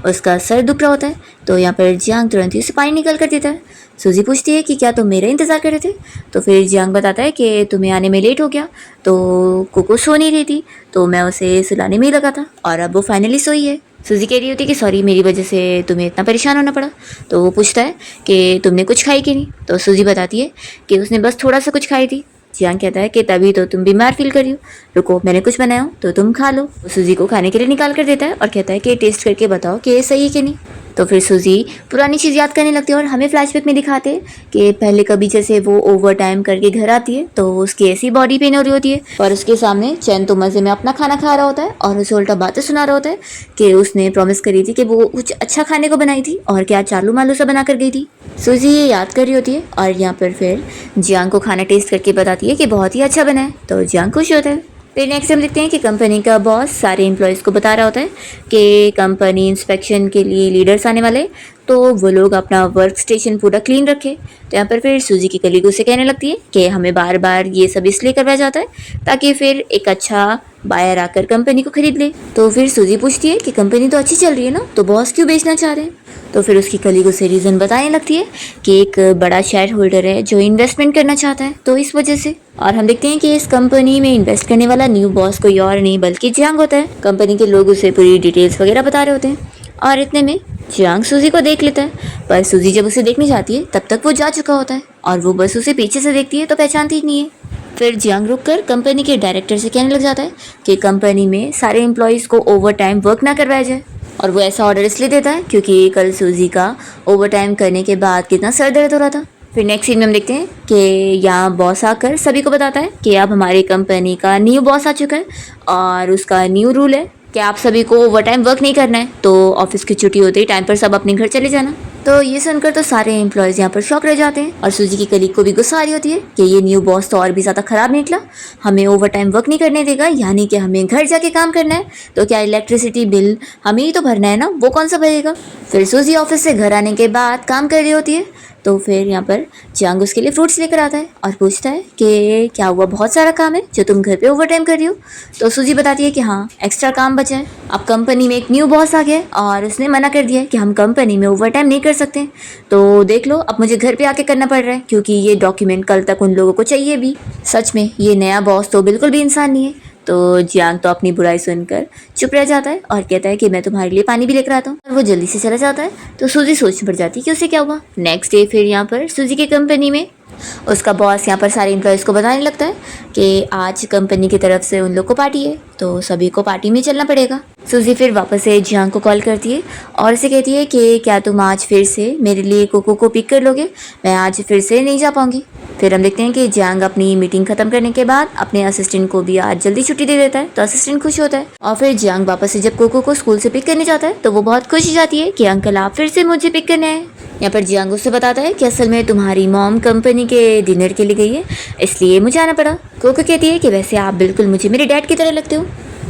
उसका सर दुख रहा होता है। तो यहाँ पर जियांग तुरंत ही उसे पानी निकल कर देता है। सूजी पूछती है कि क्या तुम मेरा इंतज़ार कर रहे थे। तो फिर जियांग बताता है कि तुम्हें आने में लेट हो गया तो कोको सो नहीं रही थी तो मैं उसे सुलाने में ही लगा था और अब वो फाइनली सोई है। सूजी कह रही होती है कि सॉरी, मेरी वजह से तुम्हें इतना परेशान होना पड़ा। तो वो पूछता है कि तुमने कुछ खाई कि नहीं। तो सूजी बताती है कि उसने बस थोड़ा सा कुछ खाई थी। जियांग कहता है कि तभी तो तुम बीमार फील कर रही हो, रुको मैंने कुछ बनाया हो तो तुम खा लो। वो सूजी को खाने के लिए निकाल कर देता है और कहता है कि टेस्ट करके बताओ कि ये सही है कि नहीं। तो फिर सूजी पुरानी चीज़ याद करने लगती है और हमें फ्लैशबैक में दिखाते हैं कि पहले कभी जैसे वो ओवर टाइम करके घर आती है तो उसकी ऐसी बॉडी पेन हो रही होती है और उसके सामने चैन तो मज़े में अपना खाना खा रहा होता है और उसे उल्टा बातें सुना रहा होता है कि उसने प्रॉमिस करी थी कि वो कुछ अच्छा खाने को बनाई थी और क्या चालू मालू सा बना कर गई थी। सूजी ये याद कर रही होती है और यहाँ पर फिर जियांग को खाना टेस्ट करके बताती है कि बहुत ही अच्छा बना है। तो जियांग खुश होता है। फिर नेक्स्ट हम देखते हैं कि कंपनी का बॉस सारे एम्प्लॉयज़ को बता रहा होता है कि कंपनी इंस्पेक्शन के लिए लीडर्स आने वाले तो वो लोग अपना वर्क स्टेशन पूरा क्लीन रखे। तो यहाँ पर फिर सूजी की कलीग उसे कहने लगती है कि हमें बार बार ये सब इसलिए करवाया जाता है ताकि फिर एक अच्छा बायर आकर कंपनी को खरीद ले। तो फिर सूजी पूछती है कि कंपनी तो अच्छी चल रही है ना, तो बॉस क्यों बेचना चाह रहे हैं। तो फिर उसकी कलीग उसे रीज़न बताने लगती है कि एक बड़ा शेयर होल्डर है जो इन्वेस्टमेंट करना चाहता है तो इस वजह से। और हम देखते हैं कि इस कंपनी में इन्वेस्ट करने वाला न्यू बॉस कोई और नहीं बल्कि जियांग होता है। कंपनी के लोग उसे पूरी डिटेल्स वगैरह बता रहे होते हैं और इतने में जियांग सूजी को देख लेता है। पर सूजी जब उसे देखने जाती है तब तक वो जा चुका होता है और वो बस उसे पीछे से देखती है तो पहचानती ही नहीं है। फिर जियांग रुककर कंपनी के डायरेक्टर से कहने लग जाता है कि कंपनी में सारे एम्प्लॉयज़ को ओवर टाइम वर्क ना करवाया जाए और वो ऐसा ऑर्डर इसलिए देता है क्योंकि कल सूजी का ओवर टाइम करने के बाद कितना सर दर्द हो रहा था। फिर नेक्स्ट सीन में हम देखते हैं कि यहाँ बॉस आकर सभी को बताता है कि अब हमारी कंपनी का न्यू बॉस आ चुका है और उसका न्यू रूल है कि आप सभी को ओवर टाइम वर्क नहीं करना है, तो ऑफिस की छुट्टी होते ही टाइम पर सब अपने घर चले जाना। तो ये सुनकर तो सारे एम्प्लॉयज़ यहाँ पर शॉक रह जाते हैं और सूजी की कलीग को भी गुस्सा आ रही होती है कि ये न्यू बॉस तो और भी ज़्यादा ख़राब निकला, हमें ओवर टाइम वर्क नहीं करने देगा, यानी कि हमें घर जाके काम करना है, तो क्या इलेक्ट्रिसिटी बिल हमें ही तो भरना है ना, वो कौन सा भरेगा। फिर सूजी ऑफिस से घर आने के बाद काम कर रही होती है तो फिर यहाँ पर जियांग उसके लिए फ्रूट्स लेकर आता है और पूछता है कि क्या हुआ, बहुत सारा काम है जो तुम घर पे ओवर टाइम कर रही हो। तो सूजी बताती है कि हाँ, एक्स्ट्रा काम बचा है, अब कंपनी में एक न्यू बॉस आ गया है और उसने मना कर दिया है कि हम कंपनी में ओवर टाइम नहीं कर सकते, तो देख लो अब मुझे घर पे आके करना पड़ रहा है क्योंकि ये डॉक्यूमेंट कल तक उन लोगों को चाहिए भी। सच में ये नया बॉस तो बिल्कुल भी इंसान नहीं है। तो जियांग तो अपनी बुराई सुनकर चुप रह जाता है और कहता है कि मैं तुम्हारे लिए पानी भी लेकर आता हूँ और वो जल्दी से चला जाता है। तो सूजी सोच पड़ जाती है कि उसे क्या हुआ। नेक्स्ट डे फिर यहाँ पर सूजी की कंपनी में उसका बॉस यहाँ पर सारे एम्प्लॉयज़ को बताने लगता है कि आज कंपनी की तरफ से उन लोग को पार्टी है तो सभी को पार्टी में चलना पड़ेगा। सूजी फिर वापस से जियांग को कॉल करती है और उसे कहती है कि क्या तुम आज फिर से मेरे लिए कोको को पिक कर लोगे, मैं आज फिर से नहीं जा पाऊंगी। फिर हम देखते हैं कि जियांग अपनी मीटिंग खत्म करने के बाद अपने असिस्टेंट को भी आज जल्दी छुट्टी दे देता है, तो असिस्टेंट खुश होता है। और फिर जियांग वापस से जब कोको को स्कूल से पिक करने जाता है तो वो बहुत खुश हो जाती है कि अंकल आप फिर से मुझे पिक करने आए। यहाँ पर जियांग उससे बताता है कि असल में तुम्हारी मॉम कंपनी के डिनर के लिए गई है, इसलिए मुझे आना पड़ा। कोको कहती है कि वैसे आप बिल्कुल मुझे मेरे डैड की तरह लगते हो।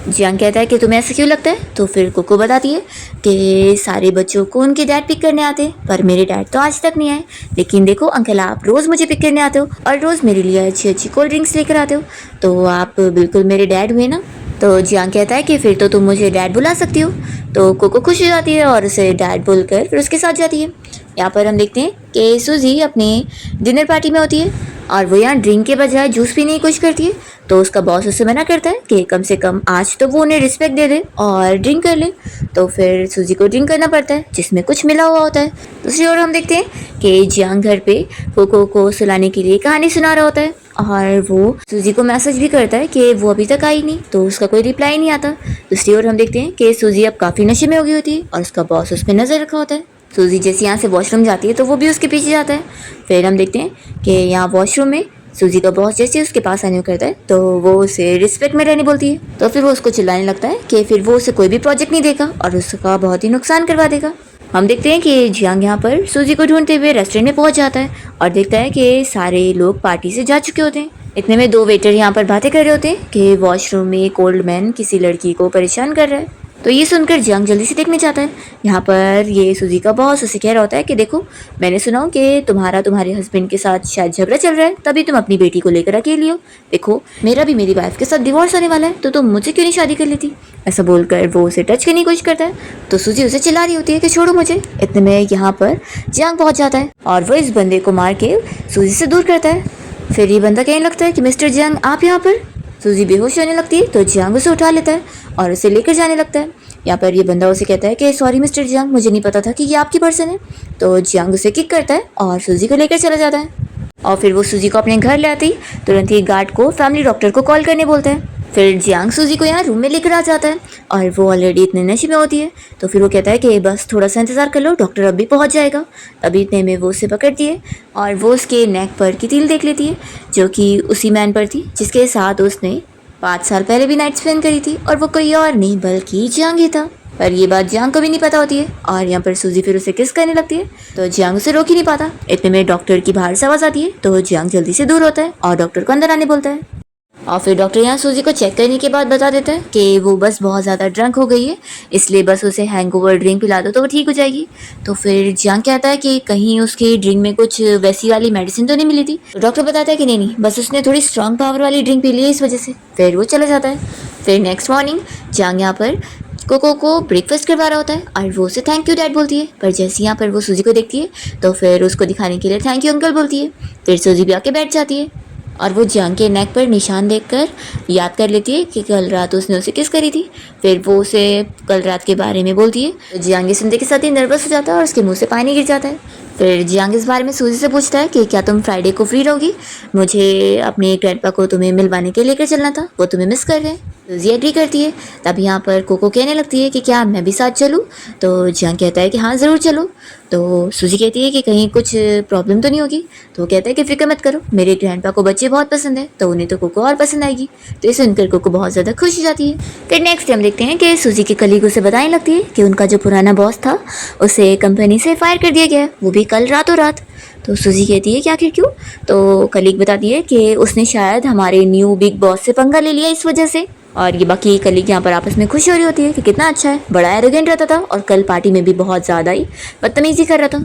जियांग कहता है कि तुम्हें ऐसा क्यों लगता है, तो फिर कोको बताती है कि सारे बच्चों को उनके डैड पिक करने आते हैं पर मेरे डैड तो आज तक नहीं आए। लेकिन देखो अंकल, आप रोज़ मुझे पिक करने आते हो और रोज़ मेरे लिए अच्छी अच्छी कोल्ड ड्रिंक्स लेकर आते हो, तो आप बिल्कुल मेरे डैड हुए ना। तो जियांग कहता है कि फिर तो तुम मुझे डैड बुला सकती हो। तो कोको खुश हो जाती है और उसे डैड बोलकर फिर उसके साथ जाती है। यहाँ पर हम देखते हैं कि सूजी अपने डिनर पार्टी में होती है और वो यहाँ ड्रिंक के बजाय जूस पीने की कोशिश करती है। तो उसका बॉस उससे मना करता है कि कम से कम आज तो वो उन्हें रिस्पेक्ट दे दे और ड्रिंक कर ले। तो फिर सूजी को ड्रिंक करना पड़ता है जिसमें कुछ मिला हुआ होता है। दूसरी ओर हम देखते हैं कि जियांग घर पे कोको को सुलाने के लिए कहानी सुना रहा होता है और वो सूजी को मैसेज भी करता है कि वो अभी तक आई नहीं, तो उसका कोई रिप्लाई नहीं आता। दूसरी ओर हम देखते हैं कि सूजी अब काफ़ी नशे में हो गई होती है और उसका बॉस उस पर नज़र रखा होता है। सूजी जैसे यहाँ से वॉशरूम जाती है तो वो भी उसके पीछे जाता है। फिर हम देखते हैं कि यहाँ वॉशरूम में सूजी का बॉस जैसे उसके पास आने को करता है तो वो उसे रिस्पेक्ट में रहने बोलती है। तो फिर वो उसको चिल्लाने लगता है कि फिर वो उसे कोई भी प्रोजेक्ट नहीं देगा और उसका बहुत ही नुकसान करवा देगा। हम देखते हैं कि जियांग यहाँ पर सूजी को ढूंढते हुए रेस्टोरेंट में पहुंच जाता है और देखता है कि सारे लोग पार्टी से जा चुके होते हैं। इतने में दो वेटर यहाँ पर बातें कर रहे होते हैं कि वॉशरूम में एक ओल्ड मैन किसी लड़की को परेशान कर रहा है। तो ये सुनकर जियांग जल्दी से देखने जाता है। यहाँ पर ये सूजी का बॉस उसे कह रहा होता है कि देखो, मैंने सुना हो कि तुम्हारे हस्बैंड के साथ शायद झगड़ा चल रहा है, तभी तुम अपनी बेटी को लेकर अकेली हो। देखो, मेरा भी मेरी वाइफ के साथ डिवोर्स होने वाला है, तो तुम मुझे क्यों नहीं शादी कर लेती। ऐसा बोलकर वो उसे टच करने की कोशिश करता है। तो सूजी उसे चिल्ला रही होती है कि छोड़ो मुझे। इतने में यहाँ पर जियांग पहुँच जाता है और वो इस बंदे को मार के सूजी से दूर करता है। फिर ये बंदा कहने लगता है कि मिस्टर जियांग, आप यहाँ पर। सूजी बेहोश होने लगती है तो जियांग उसे उठा लेता है और उसे लेकर जाने लगता है। यहाँ पर ये बंदा उसे कहता है कि सॉरी मिस्टर जियांग, मुझे नहीं पता था कि ये आपकी पर्सन है। तो जियांग उसे किक करता है और सूजी को लेकर चला जाता है और फिर वो सूजी को अपने घर ले आती तुरंत ही गार्ड को फैमिली डॉक्टर को कॉल करने बोलता है। फिर जियांग सूजी को यहाँ रूम में लेकर आ जाता है और वो ऑलरेडी इतने नशे में होती है। तो फिर वो कहता है कि बस थोड़ा सा इंतज़ार कर लो, डॉक्टर अब भी पहुँच जाएगा। तभी इतने में वो उसे पकड़ती है और वो उसके नेक पर की तिल देख लेती है जो कि उसी मैन पर थी जिसके साथ उसने 5 साल पहले भी नाइट स्पेंड करी थी और वो कोई और नहीं बल्कि जियांग ही था। पर ये बात जियांग को भी नहीं पता होती है और यहाँ पर सूजी फिर उसे किस करने लगती है तो जियांग उसे रोक ही नहीं पाता। इतने में डॉक्टर की बाहर से आवाज़ आती है तो जियांग जल्दी से दूर होता है और डॉक्टर को अंदर आने बोलता है। और फिर डॉक्टर यहाँ सूजी को चेक करने के बाद बता देता है कि वो बस बहुत ज़्यादा ड्रंक हो गई है, इसलिए बस उसे हैंगओवर ड्रिंक पिला दो तो वो ठीक हो जाएगी। तो फिर जियांग कहता है कि कहीं उसकी ड्रिंक में कुछ वैसी वाली मेडिसिन तो नहीं मिली थी। तो डॉक्टर बताता है कि नहीं, बस उसने थोड़ी स्ट्रॉन्ग पावर वाली ड्रिंक पी ली है इस वजह से। फिर वो चला जाता है। फिर नेक्स्ट मॉर्निंग जियांग यहाँ पर कोको को ब्रेकफास्ट करवा रहा होता है और वो उसे थैंक यू डैड बोलती है। पर जैसे यहाँ पर वो सूजी को देखती है तो फिर उसको दिखाने के लिए थैंक यू अंकल बोलती है। फिर सूजी भी आके बैठ जाती है और वो जियांग के नेक पर निशान देखकर याद कर लेती है कि कल रात उसने उसे किस करी थी। फिर वो उसे कल रात के बारे में बोलती है। तो जियांग ये सुनते के साथ ही नर्वस हो जाता है और उसके मुंह से पानी गिर जाता है। फिर जियांग इस बारे में सूजी से पूछता है कि क्या तुम फ्राइडे को फ्री रहोगी, मुझे अपने ग्रैंडपा को तुम्हें मिलवाने के लेकर चलना था, वो तुम्हें मिस कर रहे हैं। सूजी एग्री करती है। तब यहाँ पर कोको कहने लगती है कि क्या मैं भी साथ चलूँ। तो जियांग कहता है कि हाँ ज़रूर चलो। तो सूजी कहती है कि कहीं कुछ प्रॉब्लम तो नहीं होगी। तो वो कहता है कि फिक्र मत करो, मेरे ग्रैंडपा को बच्चे बहुत पसंद है तो उन्हें तो कोको और पसंद आएगी। तो ये सुनकर कोको बहुत ज़्यादा खुश हो जाती है। फिर नेक्स्ट टाइम देखते हैं कि सूजी की कलीग उसे बताने लगती है कि उनका जो पुराना बॉस था उसे कंपनी से फायर कर दिया गया, वो भी कल रातों रात। तो सूजी कहती है कि आखिर क्यों। तो कलीग बताती है कि उसने शायद हमारे न्यू बिग बॉस से पंगा ले लिया इस वजह से। और ये बाकी कलीग यहाँ पर आपस में खुश हो रही होती है कि कितना अच्छा है, बड़ा एरोगेंट रहता था और कल पार्टी में भी बहुत ज़्यादा ही बदतमीजी कर रहा था।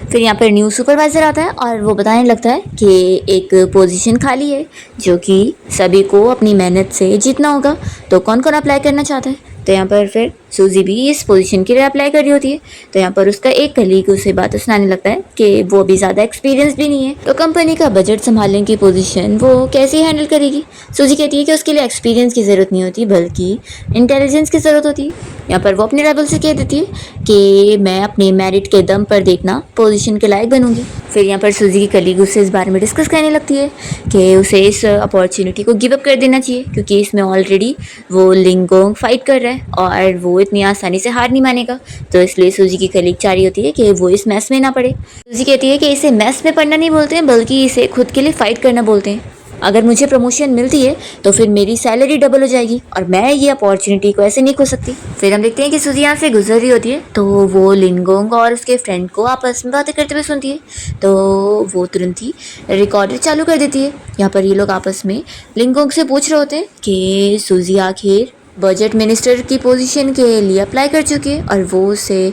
फिर यहाँ पर न्यू सुपरवाइज़र आता है और वो बताने लगता है कि एक पोजीशन खाली है जो कि सभी को अपनी मेहनत से जीतना होगा, तो कौन कौन अप्लाई करना चाहता है। तो यहाँ पर फिर सूजी भी इस पोजीशन के लिए अप्लाई कर रही होती है। तो यहाँ पर उसका एक कलीग उसे बातें सुनाने लगता है कि वो अभी ज़्यादा एक्सपीरियंस भी नहीं है, तो कंपनी का बजट संभालने की पोजीशन वो कैसे हैंडल करेगी। सूजी कहती है कि उसके लिए एक्सपीरियंस की ज़रूरत नहीं होती बल्कि इंटेलिजेंस की ज़रूरत होती है। यहाँ पर वो अपने राइवल से कह देती है कि मैं अपने मेरिट के दम पर देखना पोजीशन के लायक बनूंगी। फिर यहाँ पर सूजी की कलीग उससे इस बारे में डिस्कस करने लगती है कि उसे इस अपॉर्चुनिटी को गिव अप कर देना चाहिए, क्योंकि इसमें ऑलरेडी वो लिंगोंग फाइट कर रहा है और वो इतनी आसानी से हार नहीं मानेगा। तो इसलिए सूजी की कलीग चाह रही होती है कि वो इस मैस में ना पड़े। सूजी कहती है कि इसे मैस में पढ़ना नहीं बोलते हैं बल्कि इसे खुद के लिए फाइट करना बोलते हैं। अगर मुझे प्रमोशन मिलती है तो फिर मेरी सैलरी डबल हो जाएगी और मैं ये अपॉर्चुनिटी को ऐसे नहीं खो सकती। फिर हम देखते हैं कि सूजी यहाँ से गुजर रही होती है तो वो लिंगोंग और उसके फ्रेंड को आपस में बातें करते हुए सुनती है। तो वो तुरंत ही रिकॉर्डर चालू कर देती है। यहाँ पर ये लोग आपस में लिंगोंग से पूछ रहे होते हैं कि सूजी आखिर बजट मिनिस्टर की पोजीशन के लिए अप्लाई कर चुकी है और वो उससे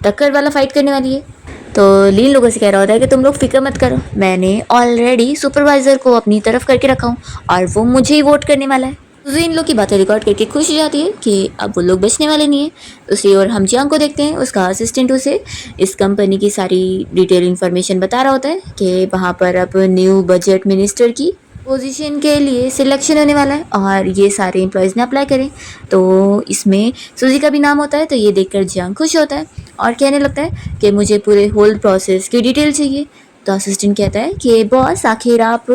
टक्कर वाला फाइट करने वाली है। तो लीन लोगों से कह रहा होता है कि तुम लोग फिक्र मत करो, मैंने ऑलरेडी सुपरवाइज़र को अपनी तरफ करके रखा हूँ और वो मुझे ही वोट करने वाला है। तो इन लोग की बातें रिकॉर्ड करके खुश हो जाती है कि अब वो लोग बचने वाले नहीं है। दूसरी ओर हम जियांग को देखते हैं, उसका असिस्टेंट उसे इस कंपनी की सारी डिटेल इन्फॉर्मेशन बता रहा होता है कि वहाँ पर अब न्यू बजट मिनिस्टर की पोजीशन के लिए सिलेक्शन होने वाला है और ये सारे एम्प्लॉयज़ ने अप्लाई करें। तो इसमें सूजी का भी नाम होता है। तो ये देखकर जियांग खुश होता है और कहने लगता है कि मुझे पूरे होल प्रोसेस की डिटेल चाहिए। तो असिस्टेंट कहता है कि बॉस आखिर आप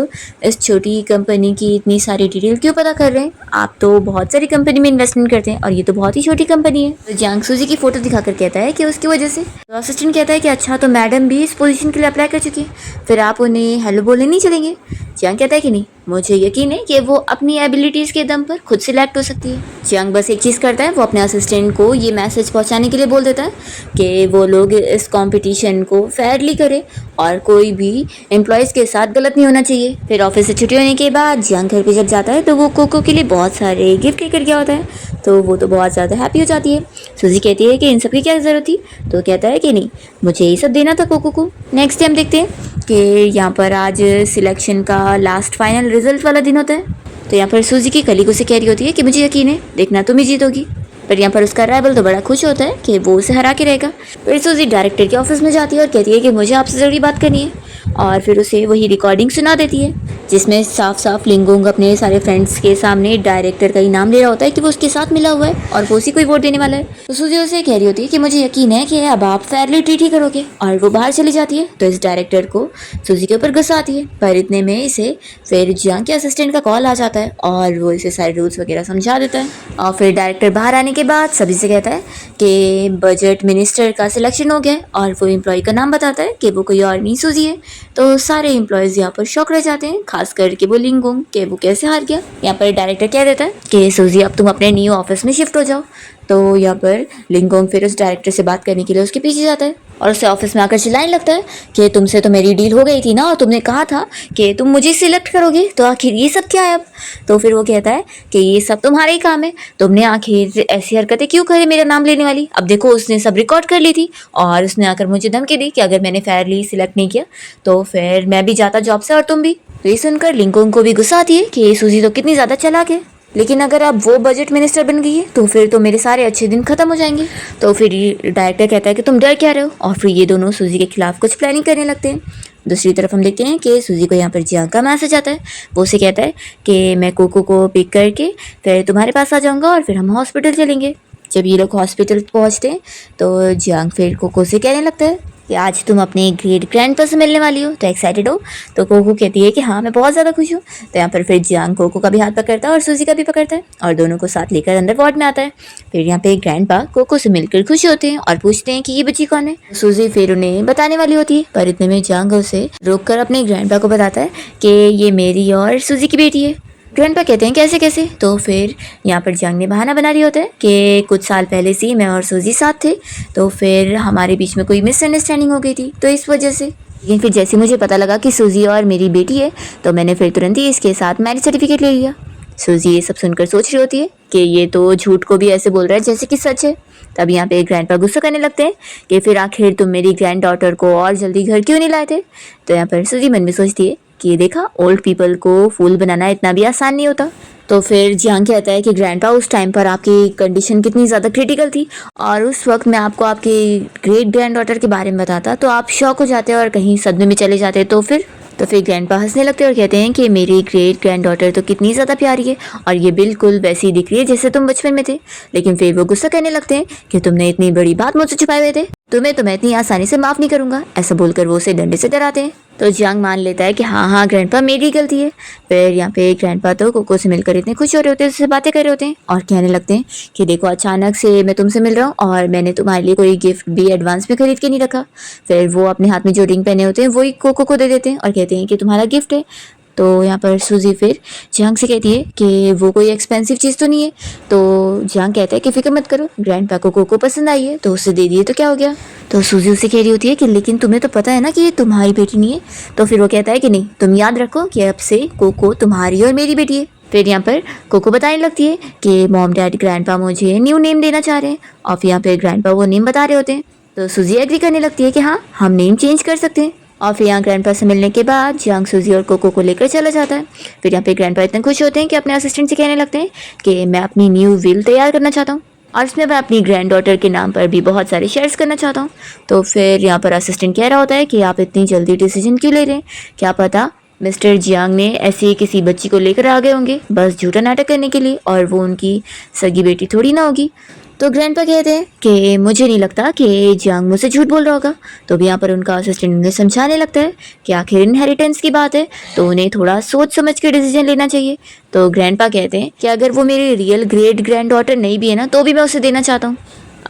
इस छोटी कंपनी की इतनी सारी डिटेल क्यों पता कर रहे हैं, आप तो बहुत सारी कंपनी में इन्वेस्टमेंट करते हैं और ये तो बहुत ही छोटी कंपनी है। तो जियांग सूजी की फ़ोटो दिखाकर कहता है कि उसकी वजह से। तो असिस्टेंट कहता है कि अच्छा तो मैडम भी इस पोजीशन के लिए अप्लाई कर चुकी है, फिर आप उन्हें हेलो बोलने नहीं चलेंगे। जियांग कहता है कि नहीं, मुझे यकीन है कि वो अपनी एबिलिटीज़ के दम पर खुद सिलेक्ट हो सकती है। जियांग बस एक चीज़ करता है, वो अपने असिस्टेंट को ये मैसेज पहुंचाने के लिए बोल देता है कि वो लोग इस कंपटीशन को फेयरली करें और कोई भी एम्प्लॉयज़ के साथ गलत नहीं होना चाहिए। फिर ऑफिस से छुट्टी होने के बाद जियांग घर पे जब जाता है तो वो कोको के लिए बहुत सारे गिफ्ट लेकर गया होता है। तो वो तो बहुत ज़्यादा हैप्पी हो जाती है। सूजी कहती है कि इन सब की क्या ज़रूरत थी, तो कहता है कि नहीं, मुझे ये सब देना था कोको को। नेक्स्ट टाइम देखते हैं कि यहाँ पर आज सिलेक्शन का लास्ट फाइनल रिजल्ट वाला दिन होता है। तो यहाँ पर सूजी की कलीग उसे कह रही होती है कि मुझे यकीन है देखना तुम ही जीतोगी। पर यहाँ पर उसका राइवल तो बड़ा खुश होता है कि वो उसे हरा के रहेगा। फिर सूजी डायरेक्टर के ऑफिस में जाती है और कहती है कि मुझे आपसे ज़रूरी बात करनी है और फिर उसे वही रिकॉर्डिंग सुना देती है जिसमें साफ साफ लिंगोंग अपने सारे फ्रेंड्स के सामने डायरेक्टर का ही नाम ले रहा होता है कि वो उसके साथ मिला हुआ है और वो उसी को ही वोट देने वाला है। तो सूजी उसे कह रही होती है कि मुझे यकीन है कि अब आप फेयरली ट्रीट ही करोगे और वो बाहर चली जाती है। तो इस डायरेक्टर को सूजी के ऊपर गुस्सा आती है, पर इतने में इसे फिर जियांग के असिस्टेंट का कॉल आ जाता है और वो इसे सारे रूल्स वगैरह समझा देता है। और फिर डायरेक्टर बाहर आने के बाद सभी से कहता है कि बजट मिनिस्टर का सिलेक्शन हो गया और वो एम्प्लॉय का नाम बताता है कि वो कोई और नहीं सूजी है। तो सारे एम्प्लॉयज़ यहाँ पर शॉक रह जाते हैं, खास करके वो लिंगोंग कि वो कैसे हार गया। यहाँ पर डायरेक्टर कह देता है कि सूजी अब तुम अपने न्यू ऑफिस में शिफ्ट हो जाओ। तो यहाँ पर लिंगोंग फिर उस डायरेक्टर से बात करने के लिए उसके पीछे जाता है और उससे ऑफिस में आकर चिल्लाने लगता है कि तुमसे तो मेरी डील हो गई थी ना और तुमने कहा था कि तुम मुझे सिलेक्ट करोगे, तो आखिर ये सब क्या है अब। तो फिर वो कहता है कि ये सब तुम्हारा ही काम है, तुमने आखिर ऐसी हरकतें क्यों करी मेरा नाम लेने वाली। अब देखो उसने सब रिकॉर्ड कर ली थी और उसने आकर मुझे धमकी दी कि अगर मैंने फेयरली सिलेक्ट नहीं किया तो फिर मैं भी जाता जॉब से और तुम भी। तो ये सुनकर लिंगोंग को भी गुस्सा आती है कि सूजी तो कितनी ज़्यादा चालाक है, लेकिन अगर अब वो बजट मिनिस्टर बन गई है तो फिर तो मेरे सारे अच्छे दिन खत्म हो जाएंगे। तो फिर डायरेक्टर कहता है कि तुम डर क्या रहे हो और फिर ये दोनों सूजी के खिलाफ कुछ प्लानिंग करने लगते हैं। दूसरी तरफ हम देखते हैं कि सूजी को यहाँ पर जियांग का मैसेज आता है। वो उसे कहता है कि मैं कोको को पिक करके फिर तुम्हारे पास आ जाऊँगा और फिर हम हॉस्पिटल चलेंगे। जब ये लोग हॉस्पिटल पहुँचते हैं तो जियांग फिर कोको से कहने लगता है कि आज तुम अपने ग्रेट ग्रैंडपा से मिलने वाली हो, तो एक्साइटेड हो। तो कोको कहती है कि हाँ मैं बहुत ज़्यादा खुश हूँ। तो यहाँ पर फिर जियांग कोको का भी हाथ पकड़ता है और सूजी का भी पकड़ता है और दोनों को साथ लेकर अंदर वार्ड में आता है। फिर यहाँ पे ग्रैंडपा कोको से मिलकर खुश होते हैं और पूछते हैं कि ये बच्ची कौन है। सूजी फिर उन्हें बताने वाली होती है, पर इतने में जियांग उसे रोक कर अपने ग्रैंडपा को बताता है कि ये मेरी और सूजी की बेटी है। ग्रैंडपा कहते हैं कैसे कैसे। तो फिर यहाँ पर जियांग ने बहाना बना दिया होता है कि कुछ साल पहले से मैं और सूजी साथ थे, तो फिर हमारे बीच में कोई मिसअंडरस्टैंडिंग हो गई थी तो इस वजह से। लेकिन फिर जैसे मुझे पता लगा कि सूजी और मेरी बेटी है तो मैंने फिर तुरंत ही इसके साथ मैरिज सर्टिफिकेट ले लिया। सूजी ये सब सुनकर सोच रही होती है कि ये तो झूठ को भी ऐसे बोल रहा है जैसे कि सच है। तब यहाँ पे ग्रैंडपा गुस्सा करने लगते हैं कि फिर आखिर तुम मेरी ग्रैंड डॉटर को और जल्दी घर क्यों नहीं लाए थे। तो यहाँ पर सूजी मन में सोचती है कि देखा, ओल्ड पीपल को फूल बनाना इतना भी आसान नहीं होता। तो फिर जियांग कहता है कि ग्रैंडपा उस टाइम पर आपकी कंडीशन कितनी ज़्यादा क्रिटिकल थी और उस वक्त मैं आपको आपकी ग्रेट ग्रैंड डॉटर के बारे में बताता तो आप शॉक हो जाते और कहीं सदमे में चले जाते। तो फिर ग्रैंडपा हंसने लगते और कहते हैं कि मेरी ग्रेट ग्रैंड डॉटर तो कितनी ज़्यादा प्यारी है और ये बिल्कुल वैसी ही दिख रही है जैसे तुम बचपन में थे। लेकिन फिर वो गुस्सा करने लगते हैं कि तुमने इतनी बड़ी बात मुझसे छुपाए हुए थे, तुम्हें मैं इतनी आसानी से माफ़ नहीं करूंगा। ऐसा बोलकर वो उसे डंडे से डराते हैं। तो जियांग मान लेता है कि हाँ ग्रैंडपा मेरी गलती है। फिर यहाँ पे ग्रैंडपा तो कोको से मिलकर इतने खुश हो रहे होते हैं, उससे बातें कर रहे होते हैं और कहने लगते हैं कि देखो अचानक से मैं तुमसे मिल रहा हूँ और मैंने तुम्हारे लिए कोई गिफ्ट भी एडवांस में खरीद के नहीं रखा। फिर वो अपने हाथ में जो रिंग पहने होते हैं वही कोको को दे देते हैं और कहते हैं कि तुम्हारा गिफ्ट है। तो यहाँ पर सूजी फिर जियांग से कहती है कि वो कोई एक्सपेंसिव चीज़ तो नहीं है। तो जियांग कहता है कि फिक्र मत करो, ग्रैंडपा को कोको पसंद आई है तो उसे दे दिए तो क्या हो गया। तो सूजी उससे कह रही होती है कि लेकिन तुम्हें तो पता है ना कि ये तुम्हारी बेटी नहीं है। तो फिर वो कहता है कि नहीं, तुम याद रखो कि अब से कोको तुम्हारी और मेरी बेटी है। फिर यहाँ पर कोको बताने लगती है कि मॉम डैड ग्रैंडपा मुझे न्यू नेम देना चाह रहे हैं और फिर यहाँ पे ग्रैंडपा वो नेम बता रहे होते हैं। तो सूजी एग्री करने लगती है कि हाँ हम नेम चेंज कर सकते हैं। और फिर यहाँ ग्रैंडपा से मिलने के बाद जियांग सूजी और कोको को लेकर चला जाता है। फिर यहाँ पे ग्रैंडपा इतने खुश होते हैं कि अपने असिस्टेंट से कहने लगते हैं कि मैं अपनी न्यू विल तैयार करना चाहता हूँ और इसमें मैं अपनी ग्रैंड डॉटर के नाम पर भी बहुत सारे शेयर्स करना चाहता हूँ। तो फिर यहाँ पर असिस्टेंट कह रहा होता है कि आप इतनी जल्दी डिसीजन क्यों ले रहे हैं, क्या पता मिस्टर जियांग ने ऐसी ही किसी बच्ची को लेकर आ गए होंगे बस झूठा नाटक करने के लिए और वो उनकी सगी बेटी थोड़ी ना होगी। तो ग्रैंडपा कहते हैं कि मुझे नहीं लगता कि जियांग मुझसे झूठ बोल रहा होगा। तो भी यहाँ पर उनका असिस्टेंट उन्हें समझाने लगता है कि आखिर इनहेरिटेंस की बात है तो उन्हें थोड़ा सोच समझ के डिसीजन लेना चाहिए। तो ग्रैंडपा कहते हैं कि अगर वो मेरी रियल ग्रेट ग्रैंड डॉटर नहीं भी है ना तो भी मैं उसे देना चाहता हूँ।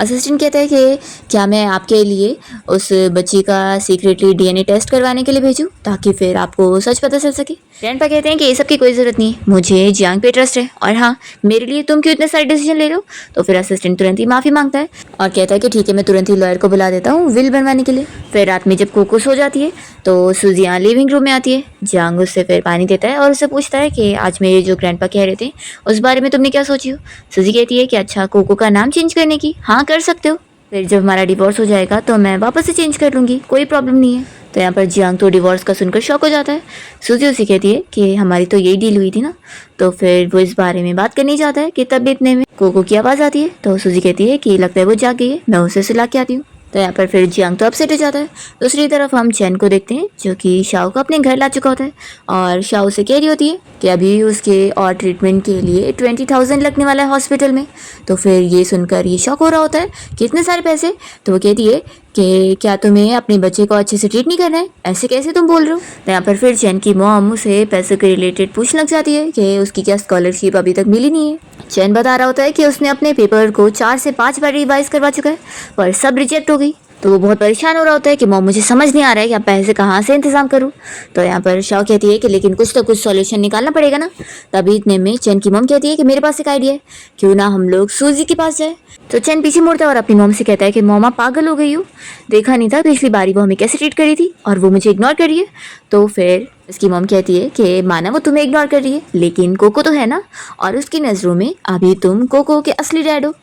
असिस्टेंट कहता है कि क्या मैं आपके लिए उस बच्ची का सीक्रेटली डीएनए टेस्ट करवाने के लिए भेजूं ताकि फिर आपको सच पता चल सके। ग्रैंडपा कहते हैं कि ये सब की कोई ज़रूरत नहीं है, मुझे जियांग पे ट्रस्ट है और हाँ मेरे लिए तुम क्यों इतने सारे डिसीजन ले रहे हो। तो फिर असिस्टेंट तुरंत ही माफ़ी मांगता है और कहता है कि ठीक है मैं तुरंत ही लॉयर को बुला देता हूँ विल बनवाने के लिए। फिर रात में जब कोको सो जाती है तो सूजी यहाँ लिविंग रूम में आती है। जियांग उससे फिर पानी देता है और उससे पूछता है कि आज मेरे जो ग्रैंडपा कह रहे थे उस बारे में तुमने क्या सोची हो। सूजी कहती है कि अच्छा कोको का नाम चेंज करने की, हाँ कर सकते हो, फिर जब हमारा डिवोर्स हो जाएगा तो मैं वापस से चेंज कर लूँगी, कोई प्रॉब्लम नहीं है। तो यहाँ पर जियांग तो डिवोर्स का सुनकर शॉक हो जाता है। सूजी उसे कहती है कि हमारी तो यही डील हुई थी ना। तो फिर वो इस बारे में बात करने जाता है कि तब इतने में कोको की आवाज़ आती है। तो सूजी कहती है कि लगता है वो जाग गई है, मैं उसे सुला के आती हूँ। तो यहाँ पर फिर जियांग तो अपसेट हो जाता है। दूसरी तरफ हम चैन को देखते हैं जो कि शाओ को अपने घर ला चुका होता है और शाओ से कह रही होती है कि अभी उसके और ट्रीटमेंट के लिए 20,000 लगने वाला है हॉस्पिटल में। तो फिर ये सुनकर ये शॉक हो रहा होता है कि इतने सारे पैसे। तो वो कहती है कि क्या तुम्हें अपने बच्चे को अच्छे से ट्रीट नहीं करना है, ऐसे कैसे तुम बोल रहे हो। तो यहाँ पर फिर चैन की मॉम उसे पैसे के रिलेटेड पूछने लग जाती है कि उसकी क्या स्कॉलरशिप अभी तक मिली नहीं है। चैन बता रहा होता है कि उसने अपने पेपर को 4 से 5 बार रिवाइज करवा चुका है पर सब रिजेक्ट हो गई। तो वो बहुत परेशान हो रहा होता है कि मॉम मुझे समझ नहीं आ रहा है कि अब पैसे कहाँ से इंतजाम करूँ। तो यहाँ पर शाओ कहती है कि लेकिन कुछ तो कुछ सॉल्यूशन निकालना पड़ेगा ना। तभी इतने में चैन की मॉम कहती है कि मेरे पास एक आइडिया है, क्यों ना हम लोग सूजी के पास जाए। तो चैन पीछे मुड़ता है और अपनी मॉम से कहता है कि मॉम आप पागल हो गई हो, देखा नहीं था पिछली बारी वो हमें कैसे ट्रीट करी थी और वो मुझे इग्नोर कर रही है। तो फिर इसकी मॉम कहती है कि माना वो तुम्हें इग्नोर कर रही है लेकिन कोको तो है ना और उसकी नज़रों में अभी तुम कोको के असली डैड हो।